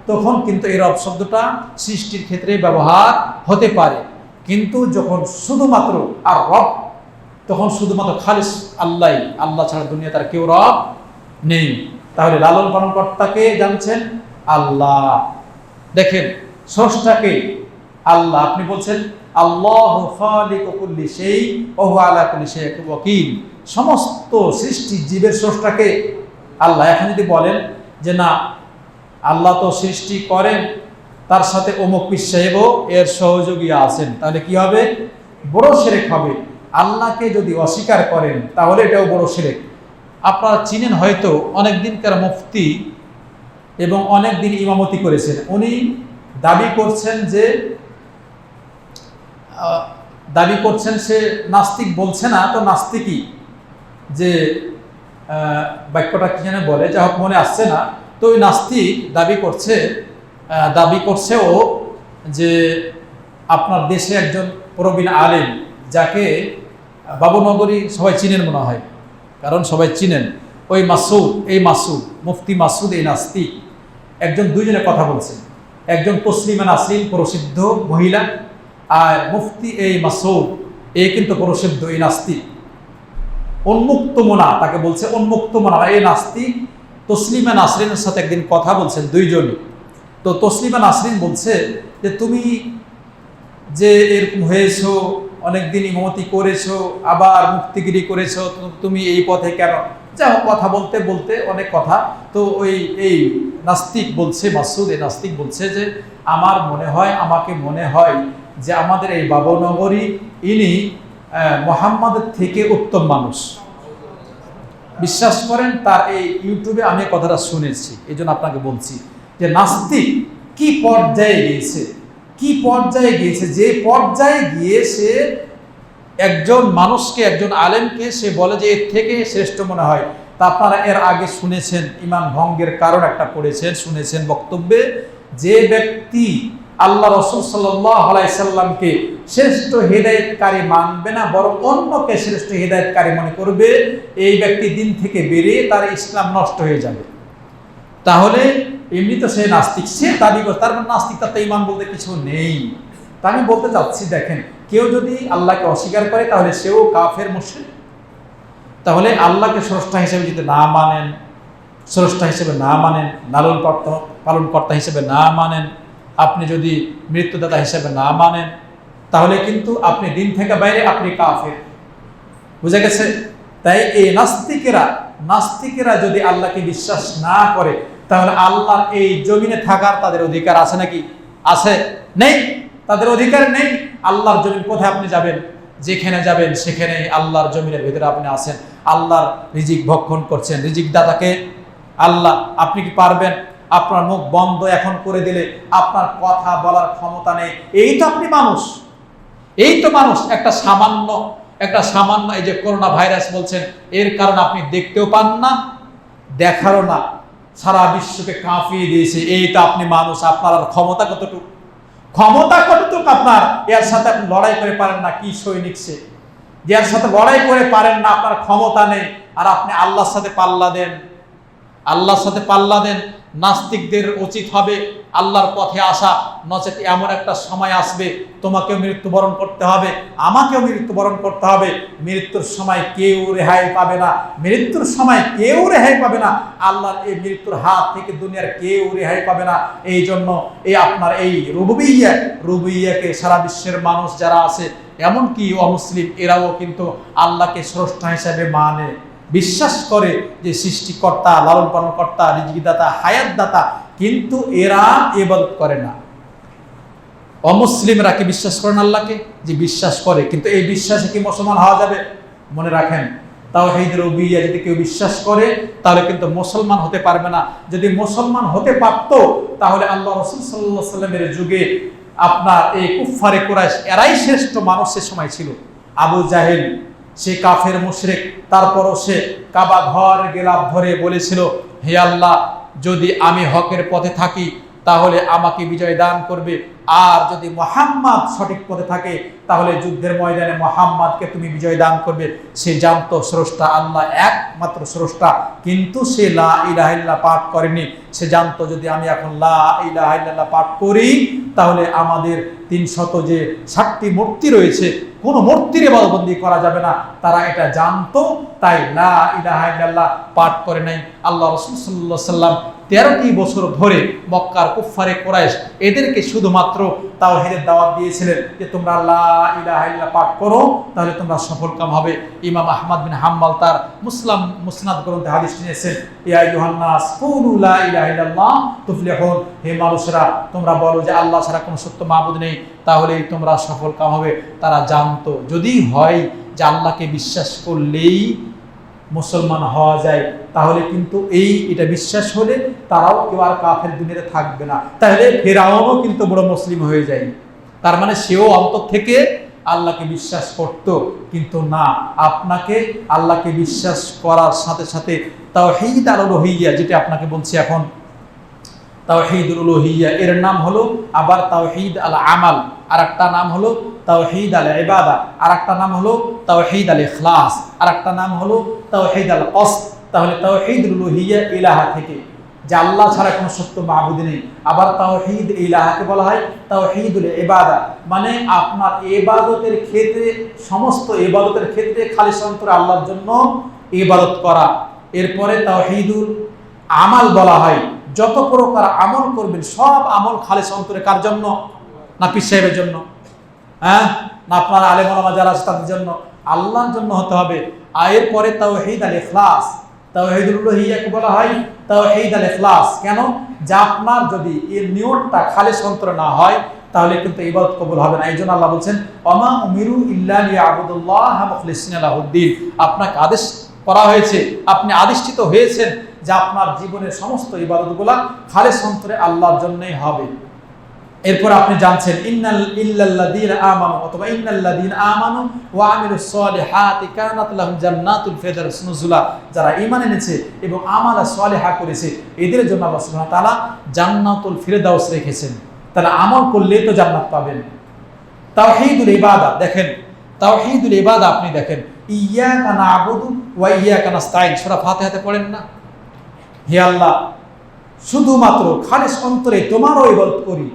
তখন কিন্তু এই রব শব্দটা সৃষ্টির ক্ষেত্রে ব্যবহার হতে পারে। কিন্তু যখন শুধুমাত্র আর রব, তখন শুধুমাত্র খালিস আল্লাহ, আল্লাহ ছাড়া দুনিয়া তার কেউ রব নেই। তাহলে লালন পালন কর্তাকে জানছেন? আল্লাহ। দেখেন স্রষ্টাকে? আল্লাহ। আপনি বলছেন আল্লাহু খালিকু কুল্লি শাই ওয়া হুয়া আলা কুল্লি শাইইন ওয়াকিল। সমস্ত সৃষ্টি জীবের স্রষ্টাকে? আল্লাহ। এখন যদি বলেন যে না, আল্লাহ তো সৃষ্টি করেন, তার সাথে অমুক পীর সাহেবও এর সহযোগী আছেন, তাহলে কি হবে? বড় শিরক হবে। আল্লাহকে যদি অস্বীকার করেন তাহলে এটাও বড় শিরক। আপনারা চিনেন হয়তো, অনেক দিনকার মুফতি এবং অনেক দিন ইমামতি করেছেন, উনি দাবি করছেন সে নাস্তিক বলছে না, তো নাস্তিকই, যে বাক্যটা কি যেন বলে, যা হোক মনে আসছে না। তো ওই নাস্তিক দাবি করছে ও যে আপনার দেশে একজন প্রবীণ আলেম, যাকে বাবুনগরী সবাই চিনেন মনে হয়, কারণ সবাই চিনেন, ওই মাসুদ, মুফতি মাসুদ, এই নাস্তিক দুইজনের কথা বলছেন। একজন তসলিমা নাসরিন, প্রসিদ্ধ মহিলা, আর মুফতি এই মাসুদ, এই কিন্তু প্রসিদ্ধ এই নাস্তিক। উন্মুক্ত মোনা তাকে বলছে, উন্মুক্ত মোনা। এই নাস্তিক তসলিমা নাসরিনের সাথে একদিন কথা বলছেন দুইজনই। তো তসলিমা নাসরিন বলছে যে তুমি যে এরকম হয়েছো, অনেকদিন ইমামতি করেছো, আবার মুফতিগিরি করেছো, তুমি এই পথে কেন? যা হোক কথা বলতে বলতে অনেক কথা। তো এই নাস্তিক বলছে, মাসুদ এই নাস্তিক বলছে যে আমাকে মনে হয় যে আমাদের এই বাবুনগরী ইনি মুহাম্মাদের থেকে উত্তম মানুষ। বিশ্বাস করেন, তার এই ইউটিউবে আমি কথাটা শুনেছি, এই জন্য আপনাকে বলছি যে নাস্তিক কি পর্যায়ে গিয়েছে, যে পর্যায়ে গিয়ে সে একজন মানুষকে, একজন আলেমকে সে বলে যে এর থেকে শ্রেষ্ঠ মনে হয়। তা আপনারা এর আগে শুনেছেন, ঈমান ভঙ্গের কারণ একটা শুনেছেন বক্তব্যে, যে ব্যক্তি আল্লাহ রাসূল সাল্লাল্লাহু আলাইহি সাল্লামকে শ্রেষ্ঠ হিদায়াতকারী মানবে না, বরং অন্যকে শ্রেষ্ঠ হিদায়াতকারী মনে করবে, এই ব্যক্তি দিন থেকে বেরিয়ে তার ইসলাম নষ্ট হয়ে যাবে। তাহলে এমনি তো সে নাস্তিক, সে দাবি করে, তার নাস্তিক, তার ঈমান বলতে কিছু নেই। তা আমি বলতে চাচ্ছি, দেখেন কেউ যদি আল্লাহকে অস্বীকার করে তাহলে সেও কাফের মুশরিক। তাহলে আল্লাহকে স্রষ্টা হিসেবে যদি না মানেন, স্রষ্টা হিসেবে না মানেন, লালন পালন কর্তা হিসেবে না মানেন, আপনি যদি মৃত্যুদাতা হিসেবে না মানেন, তাহলে কিন্তু আপনি দিন থেকে বাইরে, আপনি কাফের। বুঝা গেছে? তাই এই নাস্তিকেরা যদি আল্লাহকে বিশ্বাস না করে, তাহলে আল্লাহর এই জমিনে থাকার তাদের অধিকার আছে নাকি? আছে? নেই। তাদের অধিকার নেই। আল্লাহর জমিন কোথায় আপনি যাবেন? যেখানে যাবেন সেখানে আল্লাহর জমিনের ভিতরে আপনি আছেন, আল্লাহর রিজিক ভক্ষণ করছেন। রিজিক দাতাকে আল্লাহ। আপনি কি পারবেন? আপনার মুখ বন্ধ এখন করে দিলে আপনার কথা বলার ক্ষমতা নেই। এই তো আপনি মানুষ, এই তো মানুষ। একটা সামান্য এই যে করোনা ভাইরাস বলছেন, এর কারণ আপনি দেখতেও পান না, দেখারও না, সারা বিশ্বকে কাঁপিয়ে দিয়েছে। এই তো আপনি মানুষ। আপনার আর ক্ষমতা কতটুকু আপনার? এর সাথে আপনি লড়াই করে পারেন না। কি সৈনিক সে, যার সাথে লড়াই করে পারেন না, আপনার ক্ষমতা নেই, আর আপনি আল্লাহর সাথে পাল্লা দেন। নাস্তিকদের উচিত হবে আল্লাহর পথে আসা, নচেত এমন একটা সময় আসবে তোমাকেও মৃত্যুবরণ করতে হবে, আমাকেও মৃত্যুবরণ করতে হবে। মৃত্যুর সময় কেউ রেহাই পাবে না। আল্লাহর এই মৃত্যুর হাত থেকে দুনিয়ার কেউ রেহাই পাবে না। এই জন্য আপনার এই রুবুবিয়্যাকে সারা বিশ্বের মানুষ যারা আছে, এমনকি অমুসলিম, এরাও কিন্তু আল্লাহকে স্রষ্টা হিসেবে মানে, বিশ্বাস করে যে সৃষ্টিকর্তা, লালন পালন কর্তা, রিজিকদাতা, হায়াতদাতা, কিন্তু এরা ইবাদত করে না। অমুসলিমরা কি বিশ্বাস করেন আল্লাহকে? যে বিশ্বাস করে, কিন্তু এই বিশ্বাসে কি মুসলমান হওয়া যাবে? মনে রাখেন, তাওহীদ রুবুবিয়্যাহ যদি কেউ বিশ্বাস করে তাহলে কিন্তু মুসলমান হতে পারবে না। যদি মুসলমান হতে পারত তাহলে আল্লাহ রাসূল সাল্লাল্লাহু আলাইহি ওয়াসাল্লামের যুগে আপনার এই কুফফারে কুরাইশ, এরাই শ্রেষ্ঠ মানুষের সময় ছিল। আবু জাহেল সে কাফের মুশরিক, তারপরও সে কাবা ঘর গেলাপ ধরে বলেছিল, হে আল্লাহ, যদি আমি হকের পথে থাকি তাহলে আমাকে বিজয় দান করবে, আর যদি মুহাম্মদ সঠিক পথে থাকে তাহলে যুদ্ধের ময়দানে মুহাম্মদকে তুমি বিজয় দান করবে। সে জানতো স্রষ্টা আল্লাহ একমাত্র স্রষ্টা, কিন্তু সে লা ইলাহা ইল্লাল্লাহ পাঠ করেনি। সে জানতো যদি আমি এখন লা ইলাহা ইল্লাল্লাহ পাঠ করি তাহলে আমাদের 360টি মূর্তি রয়েছে, কোনো মূর্তির ইবাদতবন্দি করা যাবে না। তারা এটা জানতো, তাই লা ইলাহা ইল্লাল্লাহ পাঠ করে নাই। আল্লাহ রাসূল সাল্লাল্লাহু আলাইহি ওয়াসাল্লাম 13টি বছর ধরে মক্কার কুফফারে কুরাইশ এদেরকে শুধুমাত্র তাওহীদের দাওয়াত দিয়েছিলেন যে তোমরা লা ইলাহা ইল্লাল্লাহ পাঠ করো, তাহলে তোমরা সফলকাম হবে। ইমাম আহমদ বিন হাম্বল তার মুসনাদ গ্রন্থে হাদিস নিয়েছেন, ইয়া আইয়ুহান নাস কুলু লা ইলাহা ইল্লাল্লাহ তুফলিহুন, হে মানুষরা তোমরা বলো যে আল্লাহ ছাড়া কোনো সত্য মাবুদ নেই, তাহলেই তোমরা সফলকাম হবে। তারা জানতো যদি হয় যে আল্লাহকে বিশ্বাস করলেই মুসলমান হওয়া যায়, তাহলে কিন্তু এটা বিশ্বাস হলে তারাও কেউ আর কাফের দুনিয়াতে থাকবে না। তাহলে ফেরাউনও কিন্তু বড় মুসলিম হয়ে যায়। তার মানে সেও অন্তর থেকে আল্লাহকে বিশ্বাস করত, কিন্তু না, আপনাকে আল্লাহকে বিশ্বাস করার সাথে সাথে তাওহীদ আল উলুহিয়্যাহ, যেটা আপনাকে বলছি এখন, তাওহীদুল উলুহিয়্যাহ এর নাম হলো আবার তাওহীদ আল আমাল, আর একটা নাম হলো তাওহীদ আল ইবাদা, আর একটা নাম হলো তাওহীদ আল ইখলাস, আর একটা নাম হলো তাওহীদ আল কসদ। তাহলে তাওহীদুল উলুহিয়্যাহ ইলাহা থেকে, যে আল্লাহ ছাড়া কোনো সত্য মাবুদ নেই। আবার তাওহীদ ইলাহাকে বলা হয় তাওহীদুল ইবাদা, মানে আপনার ইবাদতের ক্ষেত্রে, সমস্ত ইবাদতের ক্ষেত্রে খালিস অন্তরে আল্লাহর জন্য ইবাদত করা। এরপরে তাওহীদুল আমাল বলা হয়, যত প্রকার আমল করবেন সব আমল খালিস অন্তরে কার জন্য? না পীর সাহেবের জন্য, হ্যাঁ, না আপনার আলেম ওলামা যারা আছে তাদের জন্য, আল্লাহর জন্য হতে হবে। আর এরপরে তাওহীদ আল ইখলাস, তাওহীদুল উলুহিয়্যাহকে বলা হয় তাওহীদ আল ইখলাস। কেন? যে আপনার যদি এর নিয়তটা খালিস অন্তরে না হয় তাহলে কিন্তু ইবাদত কবুল হবে না। এই জন্য আল্লাহ বলছেন ওমা উমিরু ইল্লা লিয়াবুদুল্লাহ মুখলিসিনা লাহুদ্দিন, আপনাকে আদেশ করা হয়েছে, আপনি আদিষ্ঠিত হয়েছেন যে আপনার জীবনের সমস্ত ইবাদতগুলা খালিস অন্তরে আল্লাহর জন্যই হবে। এরপর আপনি জানছেন ইল্লাল্লাযীনা আমানু অথবা ইন্নাল্লাযীনা আমানু ওয়া আমিলুস সলিহাতি কানাত লাহুম জান্নাতুল ফিরদাউস নুজুলা, যারা ঈমান এনেছে এবং আমাল সলিহা করেছে এদের জন্য আল্লাহ সুবহানাহু ওয়া তাআলা জান্নাতুল ফিরদাউস রেখেছেন। তাহলে আমল করলেই তো জান্নাত পাবেন। তাওহীদুল ইবাদা দেখেন, তাওহীদুল ইবাদা আপনি দেখেন, ইয়্যাকা না'বুদু ওয়া ইয়্যাকা নাস্তাঈন, সূরা ফাতিহাতে পড়েন না, হে আল্লাহ শুধুমাত্র খালিস অন্তরে তোমারও ইবাদত করি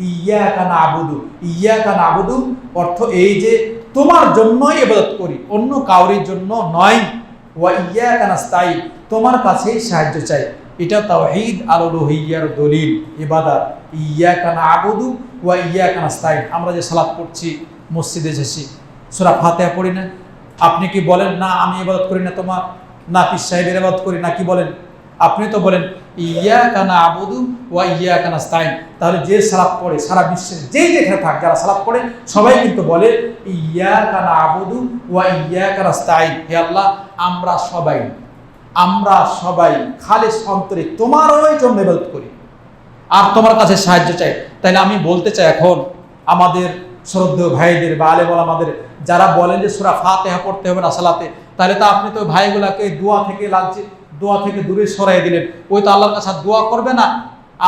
ইয়াকা না'বুদু। ইয়াকা না'বুদু অর্থ এই যে তোমার জন্যই ইবাদত করি, অন্য কাউরির জন্য নয়। ওয়া ইয়াকা নাস্তাইন, তোমার কাছেই সাহায্য চাই। এটা তাওহীদ আল উলুহিয়্যার দলিল, ইবাদত। ইয়াকা না'বুদু ওয়া ইয়াকা নাস্তাইন। আমরা যে সালাত পড়ছি মসজিদে এসেছি, সূরা ফাতিহা পড়ি না? আপনি কি বলেন না আমি ইবাদত করি না তোমার, না পীর সাহেবের ইবাদত করি না? কি বলেন? আপনি তো বলেন ইয়াকা না'বুদু ওয়া ইয়াকা নাস্তাইন। তাহলে যে সালাত পড়ে সারা বিশ্বের যেই যেখানে থাক যারা সালাত পড়ে সবাই কিন্তু বলে ইয়াকা না'বুদু ওয়া ইয়াকা নাস্তাইন। হে আল্লাহ, আমরা সবাই খালিস অন্তরে তোমারই জন্য ইবাদত করি আর তোমার কাছে সাহায্য চাই। তাহলে আমি বলতে চাই এখন আমাদের শ্রদ্ধেয় ভাইদের বা আলেম ওলামাদের যারা বলেন যে সূরা ফাতিহা পড়তে হবে না সালাতে, তাহলে তো আপনি তো ভাইগুলাকে দোয়া থেকে দূরে সরাই দিলেন। ওই তো আল্লাহর কাছে দোয়া করবে না।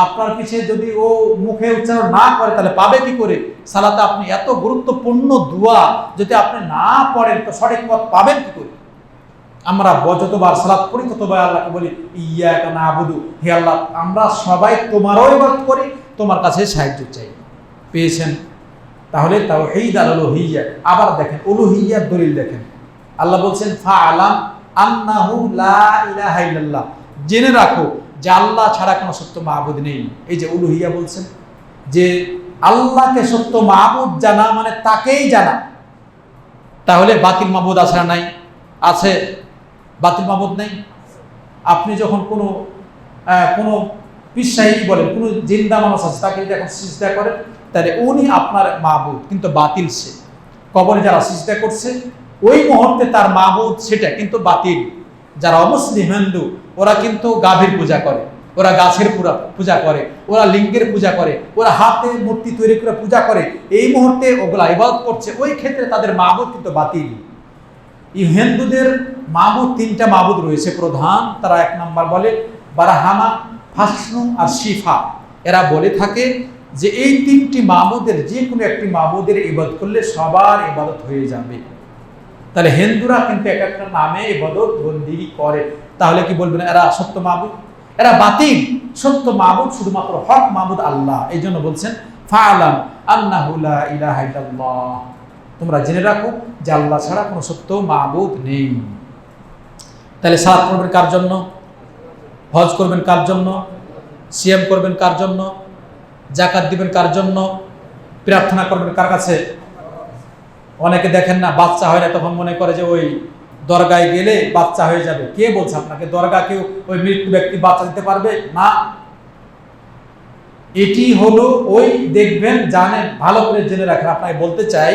আপনার পিছিয়ে যদি ও মুখে উচ্চারণ না করে তাহলে পাবে কি করে? সালাতে আপনি এত গুরুত্বপূর্ণ দোয়া যদি আপনি না পড়েন তো সঠিক পথ পাবেন কি করে? আমরা যতবার সালাত পড়ি ততবার আল্লাহকে বলি ইয়াকা না'বুদু, হে আল্লাহ আমরা সবাই তোমারও ইবাদত করি, তোমার কাছে সাহায্য চাই। পেয়েছেন? তাহলে তাওহীদ আল উলুহিয়্যা। আবার দেখেন উলুহিয়্যার দলিল দেখেন, আল্লাহ বলছেন ফাআলাম আন্নাহু লা ইলাহা ইল্লাল্লাহ, জেনে রাখো যে আল্লাহ ছাড়া কোনো সত্য মাবুদ নেই। এই যে উলুহিয়্যা বলছেন যে আল্লাহকে সত্য মাবুদ জানা মানে তাকেই জানা। তাহলে বাতিল মাবুদ আছে না নাই? আছে। বাতিল মাবুদ নেই। আপনি যখন কোনো পীর সাহেব বলেন, কোনো জিন্দা মানুষ আছে তাকে যদি এখন সিজদা করেন তাহলে উনি আপনার মাবুদ, কিন্তু বাতিল সে। কবরে যারা সিজদা করছে ওই মুহূর্তে তার মাবুদ সেটা কিন্তু বাতিল। যারা অমুসলিম হিন্দু ওরা কিন্তু গাভীর পূজা করে, ওরা গাছের পূজা করে, ওরা লিঙ্গের পূজা করে, ওরা হাতে মূর্তি তৈরি করে পূজা করে। এই মুহূর্তে ওগুলা ইবাদত করছে, ওই ক্ষেত্রে তাদের মাবুদ কিন্তু বাতিল। এই হিন্দুদের মাবুদ তিনটা মাবুদ রয়েছে প্রধান। তারা এক নাম্বার বলে বারহামা, ফাসনু আর শিফা। এরা বলে থাকে যে এই তিনটি মাবুদের যে কোনো একটি মাবুদের ইবাদত করলে সবার ইবাদত হয়ে যাবে। তাহলে হিন্দুরা কিন্তু এক একটা নামে ইবাদত বন্দেগী করে। তাহলে কি বলবেন এরা সত্য মাবুদ? এরা বাতিল। সত্য মাবুদ শুধুমাত্র হক মাবুদ আল্লাহ। এই জন্য বলছেন ফাআলাম আন্নাহু লা ইলাহা ইল্লাল্লাহ, তোমরা জেনে রাখো যে আল্লাহ ছাড়া কোনো সত্য মাবুদ নেই। তাহলে সালাত করবেন কার জন্য? হজ করবেন কার জন্য? সিয়াম করবেন কার জন্য? যাকাত দিবেন কার জন্য? প্রার্থনা করবেন কার কাছে? অনেকে দেখেন না বাচ্চা হয় না তখন মনে করে যে ওই দরগায় গেলে বাচ্চা হয়ে যাবে। কে বলছে আপনাকে দরগা কেউ ওই মৃত্যু ব্যক্তি বাচ্চা দিতে পারবে? না। এটি হলো ওই দেখবেন, জানেন, ভালো করে জেনে রাখেন। আপনাকে বলতে চাই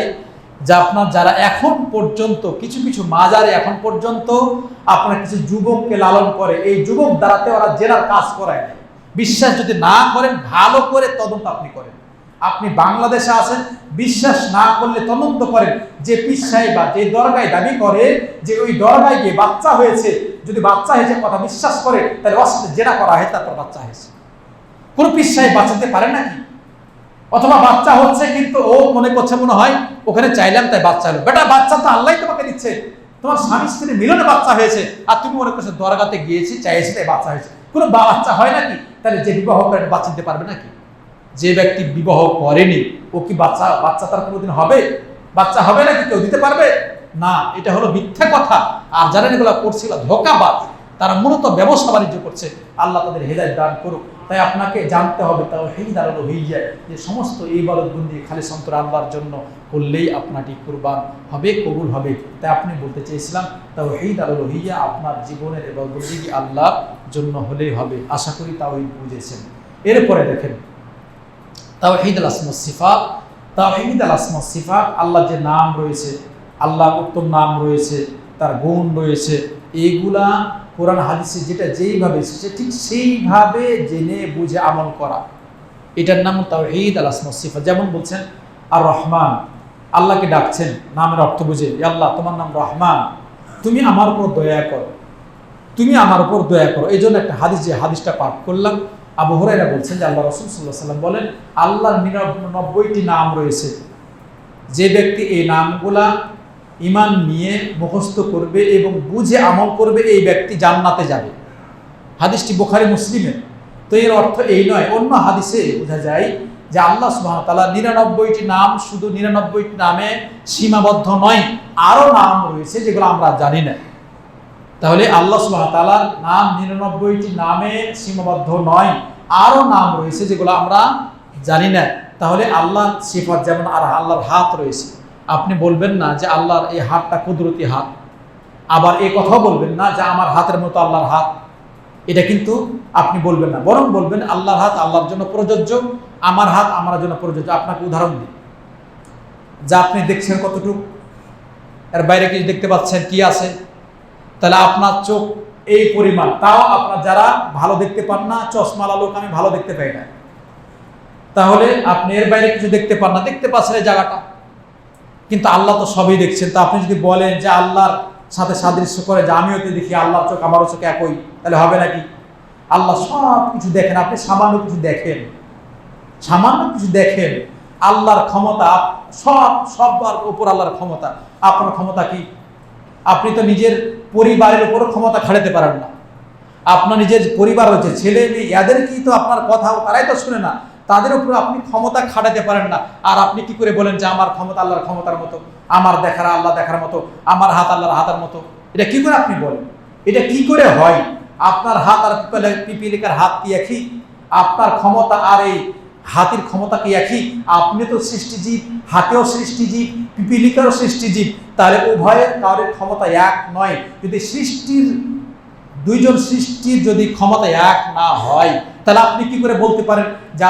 যে আপনার যারা এখন পর্যন্ত কিছু কিছু মাজারে এখন পর্যন্ত আপনার কিছু যুবককে লালন করে, এই যুবক দ্বারাতে ওরা জেনার কাজ করায়। বিশ্বাস যদি না করেন ভালো করে তদন্ত আপনি করেন। আপনি বাংলাদেশে আছেন, বিশ্বাস না করলে তদন্ত করেন যে পীর সাহেব বা যে দরগায় দাবি করে যে ওই দরগায় গিয়ে বাচ্চা হয়েছে, যদি বাচ্চা হয়েছে কথা বিশ্বাস করে তাহলে ওর সাথে জেনা করা হয়, তারপর বাচ্চা হয়েছে। কোন পীর সাহেব বাঁচাতে পারে নাকি? অথবা বাচ্চা হচ্ছে কিন্তু ও মনে করছে মনে হয় ওখানে চাইলাম তাই বাচ্চা হলো। বেটা বাচ্চা তো আল্লাহ তোমাকে দিচ্ছে, তোমার স্বামী স্ত্রী মিলনে বাচ্চা হয়েছে আর তুমি মনে করছো দরগাতে গিয়েছি চাইছি তাই বাচ্চা হয়েছে। কোনো বাচ্চা হয় নাকি? তাহলে যে বিবাহ করে বাচ্চা দিতে পারবে নাকি? যে ব্যক্তি বিবাহ করেনি ও কি বাচ্চা তার কোনোদিন হবে? বাচ্চা হবে নাকি? কেউ দিতে পারবে না। এটা হলো মিথ্যা কথা। আর যারা এগুলো করছিল ধোঁকাবাজ, তারা মূলত ব্যবসা বাণিজ্য করছে। আল্লাহ তাদের হেদায়েত দান করুক। তাই আপনাকে জানতে হবে তাওহীদ আল উলুহিয়্যা, যে সমস্ত ইবাদত বন্দি খালিস অন্তরে আল্লাহর জন্য করলেই আপনাটি কুরবান হবে, কবুল হবে। তাই আপনি বলতে চেয়েছিলাম তাওহীদ আল উলুহিয়্যা আপনার জীবনের ইবাদত বন্দি আল্লাহর জন্য হলেই হবে। আশা করি তাওহীদ বুঝেছেন। এরপরে দেখেন তাওহীদ আল আসমা ওয়াস সিফাত। তাওহীদ আল আসমা ওয়াস সিফাত, আল্লাহর যে নাম রয়েছে, আল্লাহর উত্তম নাম রয়েছে, তার গুণ রয়েছে, এইগুলা কোরআন হাদিসে যেটা যেইভাবে এসেছে ঠিক সেইভাবে জেনে বুঝে আমল করা, এটার নাম তাওহীদ আল আসমা ওয়াস সিফাত। যেমন বলছেন আর রহমান, আল্লাহকে ডাকছেন নামের অর্থ বুঝে, আল্লাহ তোমার নাম রহমান, তুমি আমার উপর দয়া করো, তুমি আমার উপর দয়া করো। এই জন্য একটা হাদিস, যে হাদিসটা পাঠ করলাম, আবু হুরায়রা বলছেন যে আল্লাহ রাসূল সাল্লাল্লাহু আলাইহি ওয়াসাল্লাম বলেন আল্লাহর ৯৯টি নাম রয়েছে, যে ব্যক্তি এই নামগুলা ঈমান নিয়ে মুখস্থ করবে এবং বুঝে আমল করবে এই ব্যক্তি জান্নাতে যাবে। হাদিসটি বুখারী মুসলিমের। তো এর অর্থ এই নয়, অন্য হাদিসে বোঝা যায় যে আল্লাহ সুবহানাহু ওয়া তাআলা 99টি নাম শুধু 99টি নামে সীমাবদ্ধ নয়, আরো নাম রয়েছে যেগুলো আমরা জানি না। তাহলে আল্লাহ সুবহানাহু ওয়া তাআলার নাম 99টি নামে সীমাবদ্ধ নয়, আরো নাম রয়েছে যেগুলো আমরা জানি না। তাহলে আল্লাহর সিফাত যেমন আর আল্লাহর হাত রয়েছে, আপনি বলবেন না যে আল্লাহর এই হাতটা কুদরতি হাত, আবার এই কথাও বলবেন না যে আমার হাতের মতো আল্লাহর হাত, এটা কিন্তু আপনি বলবেন না, বরং বলবেন আল্লাহর হাত আল্লাহর জন্য প্রযোজ্য, আমার হাত আমার জন্য প্রযোজ্য। আপনাকে উদাহরণ দিই, যা আপনি দেখছেন কতটুকু, এর বাইরে কিছু দেখতে পাচ্ছেন কি আছে? তাহলে আপনার চোখ এই পরিমাণ, তাও আপনার যারা ভালো দেখতে পান না, চশমালা লোক, আমি ভালো দেখতে পাই না, তাহলে আপনি এর বাইরে কিছু দেখতে পান না, দেখতে পাচ্ছেন এই জায়গাটা, কিন্তু আল্লাহ তো সবই দেখছেন। তা আপনি যদি বলেন যে আল্লাহর সাথে সাদৃশ্য করে যে আমিও তো দেখি, আল্লাহর চোখ আমারও চোখ একই, তাহলে হবে নাকি? আল্লাহ সব কিছু দেখেন, আপনি সামান্য কিছু দেখেন, সামান্য কিছু দেখেন। আল্লাহর ক্ষমতা সবার উপর আল্লাহর ক্ষমতা। আপনার ক্ষমতা কি? আপনি তো নিজের পরিবারের উপরও ক্ষমতা খাটাতে পারেন না। আপনার নিজের পরিবার হচ্ছে ছেলে মেয়ে, এদেরকেই তো আপনার কথা তারাই তো শুনে না, তাদের উপর আপনি ক্ষমতা খাটাতে পারেন না। আর আপনি কি করে বলেন যে আমার ক্ষমতা আল্লাহর ক্ষমতার মতো, আমার দেখার আল্লাহ দেখার মতো, আমার হাত আল্লাহর হাতের মতো? এটা কি করে আপনি বলেন? এটা কি করে হয়? আপনার হাত আর পিপিলিকার হাত কি একই? আপনার ক্ষমতা আর এই হাতির ক্ষমতা কি একই? আপনি তো সৃষ্টিজীব, হাতেও সৃষ্টিজীব, পিপিলিকারও সৃষ্টিজীব, তাহলে উভয়ের কারোর ক্ষমতা এক নয়। যদি দুইজন সৃষ্টির যদি ক্ষমতা এক না হয়, তাহলে আপনি কি করে বলতে পারেন যে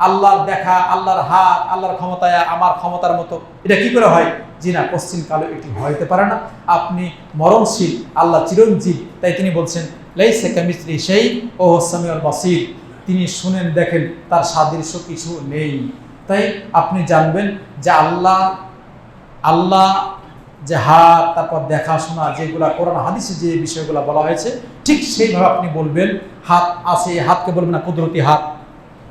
আল্লাহর দেখা, আল্লাহর হাত, আল্লাহর ক্ষমতা আমার ক্ষমতার মতো? এটা কি করে হয়? জি না, পশ্চিম কালে এটি হইতে পারে না। আপনি মরণশীল, আল্লাহ চিরঞ্জীব, তাই তিনি বলছেন লাইসা কামিসলিহি শাইউন ওয়া হুয়াস সামিউল বাসীর। তিনি শুনেন, দেখেন, তার সাদৃশ্য কিছু নেই। তাই আপনি জানবেন যে আল্লাহ যে হাত, তারপর দেখাশোনা, যেগুলা কোরআন হাদিসে যে বিষয়গুলো বলা হয়েছে, ঠিক সেইভাবে আপনি বলবেন। হাত আছে, হাতকে বলবেন না কুদরতি হাত,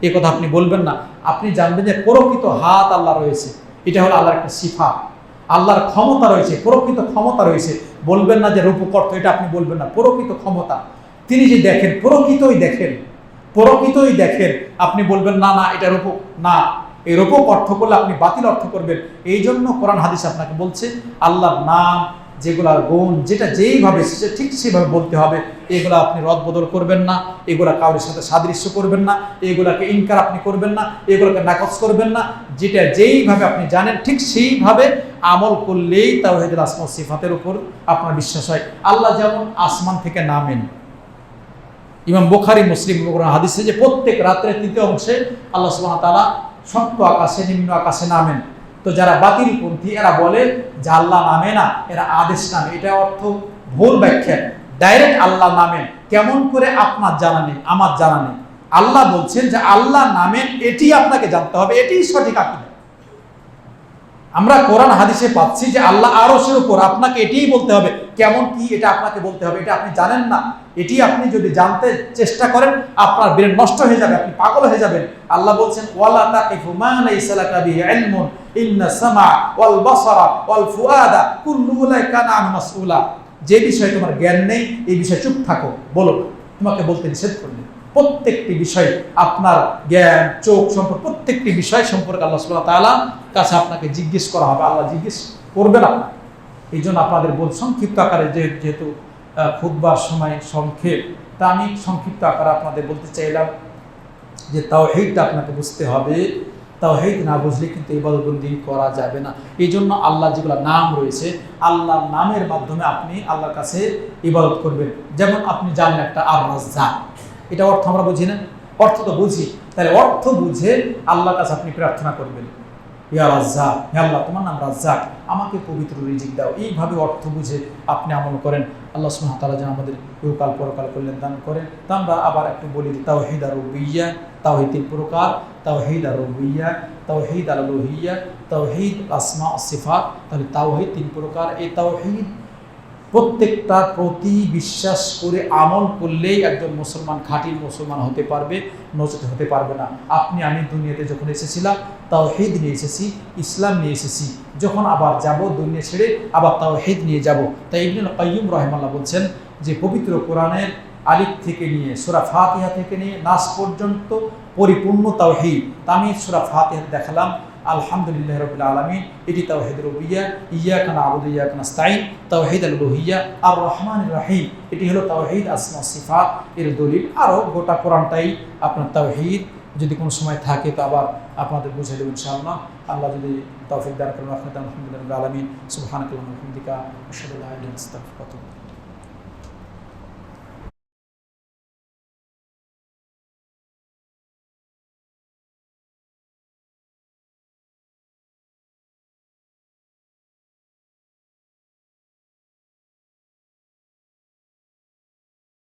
এই কথা আপনি বলবেন না। আপনি জানবেন যে প্রকৃত হাত আল্লাহ রয়েছে, এটা হলো আল্লাহর একটা সিফাত। আল্লাহর ক্ষমতা রয়েছে, প্রকৃত ক্ষমতা রয়েছে। বলবেন না যে রূপক অর্থ, এটা আপনি বলবেন না। প্রকৃত ক্ষমতা, তিনি যে দেখেন, প্রকৃতই দেখেন। আপনি বলবেন না না এটা রূপক না, এই রূপক অর্থ করলে আপনি বাতিল অর্থ করবেন। এই জন্য কোরআন হাদিস আপনাকে বলছে আল্লাহর নাম, যেগুলার গুণ, যেটা যেইভাবে ঠিক সেভাবে বলতে হবে। এগুলা আপনি রদ বদল করবেন না, এগুলা কারোর সাথে সাদৃশ্য করবেন না, এগুলাকে ইনকার আপনি করবেন না, এগুলোকে নাকচ করবেন না। যেটা যেইভাবে আপনি জানেন ঠিক সেইভাবে আমল করলেই তাওহীদুল আসমা ওয়াস সিফাতের উপর আপনার বিশ্বাস হয়। আল্লাহ যেমন আসমান থেকে নামেন, ইমাম বুখারী মুসলিম হাদিসে যে প্রত্যেক রাত্রের তৃতীয় অংশে আল্লাহ সুবহানাহু ওয়া তাআলা সপ্ত আকাশে, নিম্ন আকাশে নামেন। তো যারা বাতিলপন্থী, এরা বলে যে আল্লাহ নামে না, এরা আদেশ নামে। এটা অর্থ ভুল ব্যাখ্যা। ডাইরেক্ট আল্লাহ নামেন কেমন করে আপনার জানা নেই, আমার জানা নেই। আল্লাহ বলছেন যে আল্লাহ নামেন, এটি আপনাকে জানতে হবে, এটি সঠিক আকীদা। আমরা কোরআন হাদিসে পাচ্ছি যে আল্লাহ আরশের উপর, আপনাকে এটিই বলতে হবে। কেমন কি এটা আপনাকে বলতে হবে, এটা আপনি জানেন না। এটি আপনি যদি জানতে চেষ্টা করেন, আপনার ব্রেন নষ্ট হয়ে যাবে, আপনি পাগল হয়ে যাবেন। আল্লাহ বলছেন ওয়ালা তাকিফু মা লাইসা লাকা বিহি ইলমুন ইন্নাস সামা ওয়াল বাসারা ওয়াল ফুআদা কুল্লু উলাইকা কানা আনহু মাসউলা। যে বিষয়ে তোমার জ্ঞান নেই, এই বিষয়ে চুপ থাকো, বলো না, তোমাকে বলতে নিষেধ করলেন। প্রত্যেকটি বিষয়, আপনার জ্ঞান, চোখ সম্পর্কে প্রত্যেকটি বিষয় সম্পর্কে আল্লাহ সুবহানাহু ওয়া তাআলা কাছে আপনাকে জিজ্ঞেস করা হবে। আল্লাহ জিজ্ঞেস করবেন আপনাকে। এই জন্য আপনাদের সংক্ষিপ্ত আকারে, যেহেতু খুতবার সময় সংক্ষেপ, তা আমি সংক্ষিপ্ত আকারে আপনাদের বলতে চাইলাম যে তাওহীদটা আপনাকে বুঝতে হবে। তাওহীদ না বুঝলে কিন্তু ইবাদতবন্দি করা যাবে না। এই জন্য আল্লাহ যেগুলো নাম রয়েছে, আল্লাহর নামের মাধ্যমে আপনি আল্লাহর কাছে ইবাদত করবেন। যেমন আপনি জানেন একটা আর রাজ্জাক, এটা অর্থ আমরা বুঝি না, অর্থ তো বুঝি। তাহলে অর্থ বুঝে আল্লাহর কাছে আপনি প্রার্থনা করবেন, ইয়া রাজ্জাক, হে আল্লাহ তোমার নাম রাজ্জাক, আমাকে পবিত্র রিজিক দাও। এইভাবে অর্থ বুঝে আপনি আমল করেন। আল্লাহ সুবহানাহু ওয়া তাআলা যেন আমাদের ইহকাল পরকাল কল্যাণ দান করেন। তা আমরা আবার একটু বলি, তাওহীদ আর রুবিয়্যা, তাওহীদ তিন প্রকার, তাওহীদ আর রুবিয়্যা, তাওহীদ আল উলুহিয়্যা, তাওহীদ আসমা ওয়াস সিফাত। তাহলে তাওহীদ তিন প্রকার। এই তাওহীদ প্রত্যেকটা প্রতি বিশ্বাস করে আমল করলেই একজন মুসলমান খাঁটি মুসলমান হতে পারবে, নচেত হতে পারবে না। আমি দুনিয়াতে যখন এসেছিলাম তাওহীদ নিয়ে এসেছি, ইসলাম নিয়ে এসেছি। যখন আবার যাব দুনিয়া ছেড়ে, আবার তাওহীদ নিয়ে যাব। তাই ইবনুল কাইয়্যিম রাহিমাহুল্লাহ বলছেন যে পবিত্র কোরআনের আলিফ থেকে নিয়ে সূরা ফাতিহা থেকে নিয়ে নাস পর্যন্ত পরিপূর্ণ তাওহীদ। তা আমি সূরা ফাতিহা দেখালাম আলহামদুলিল্লাহি রাব্বিল আলামিন, এটি তাওহীদুর রুবিয়্যা, ইয়্যাকা না'বুদু ওয়া ইয়্যাকা নাস্তাঈন, তাওহীদ আল উলুহিয়্যা, আর রহমানির রহিম, এটি হলো তাওহীদ আসমা ওয়া সিফাত এর দলিল। আরও গোটা কোরআনটাই আপনার তাওহীদ। যদি কোনো সময় থাকে তো আবার আপনাদের বুঝিয়ে দেব ইনশাআল্লাহ। আল্লাহ যদি তৌফিক দান করেন। আলহামদুলিল্লাহি রাব্বিল আলামিন, সুবহানাকাল্লাহুম্মা ওয়া বিহামদিকা, আশহাদু আল্লা ইলাহা ইল্লা আনতা, আস্তাগফিরুকা ওয়া আতুবু ইলাইক।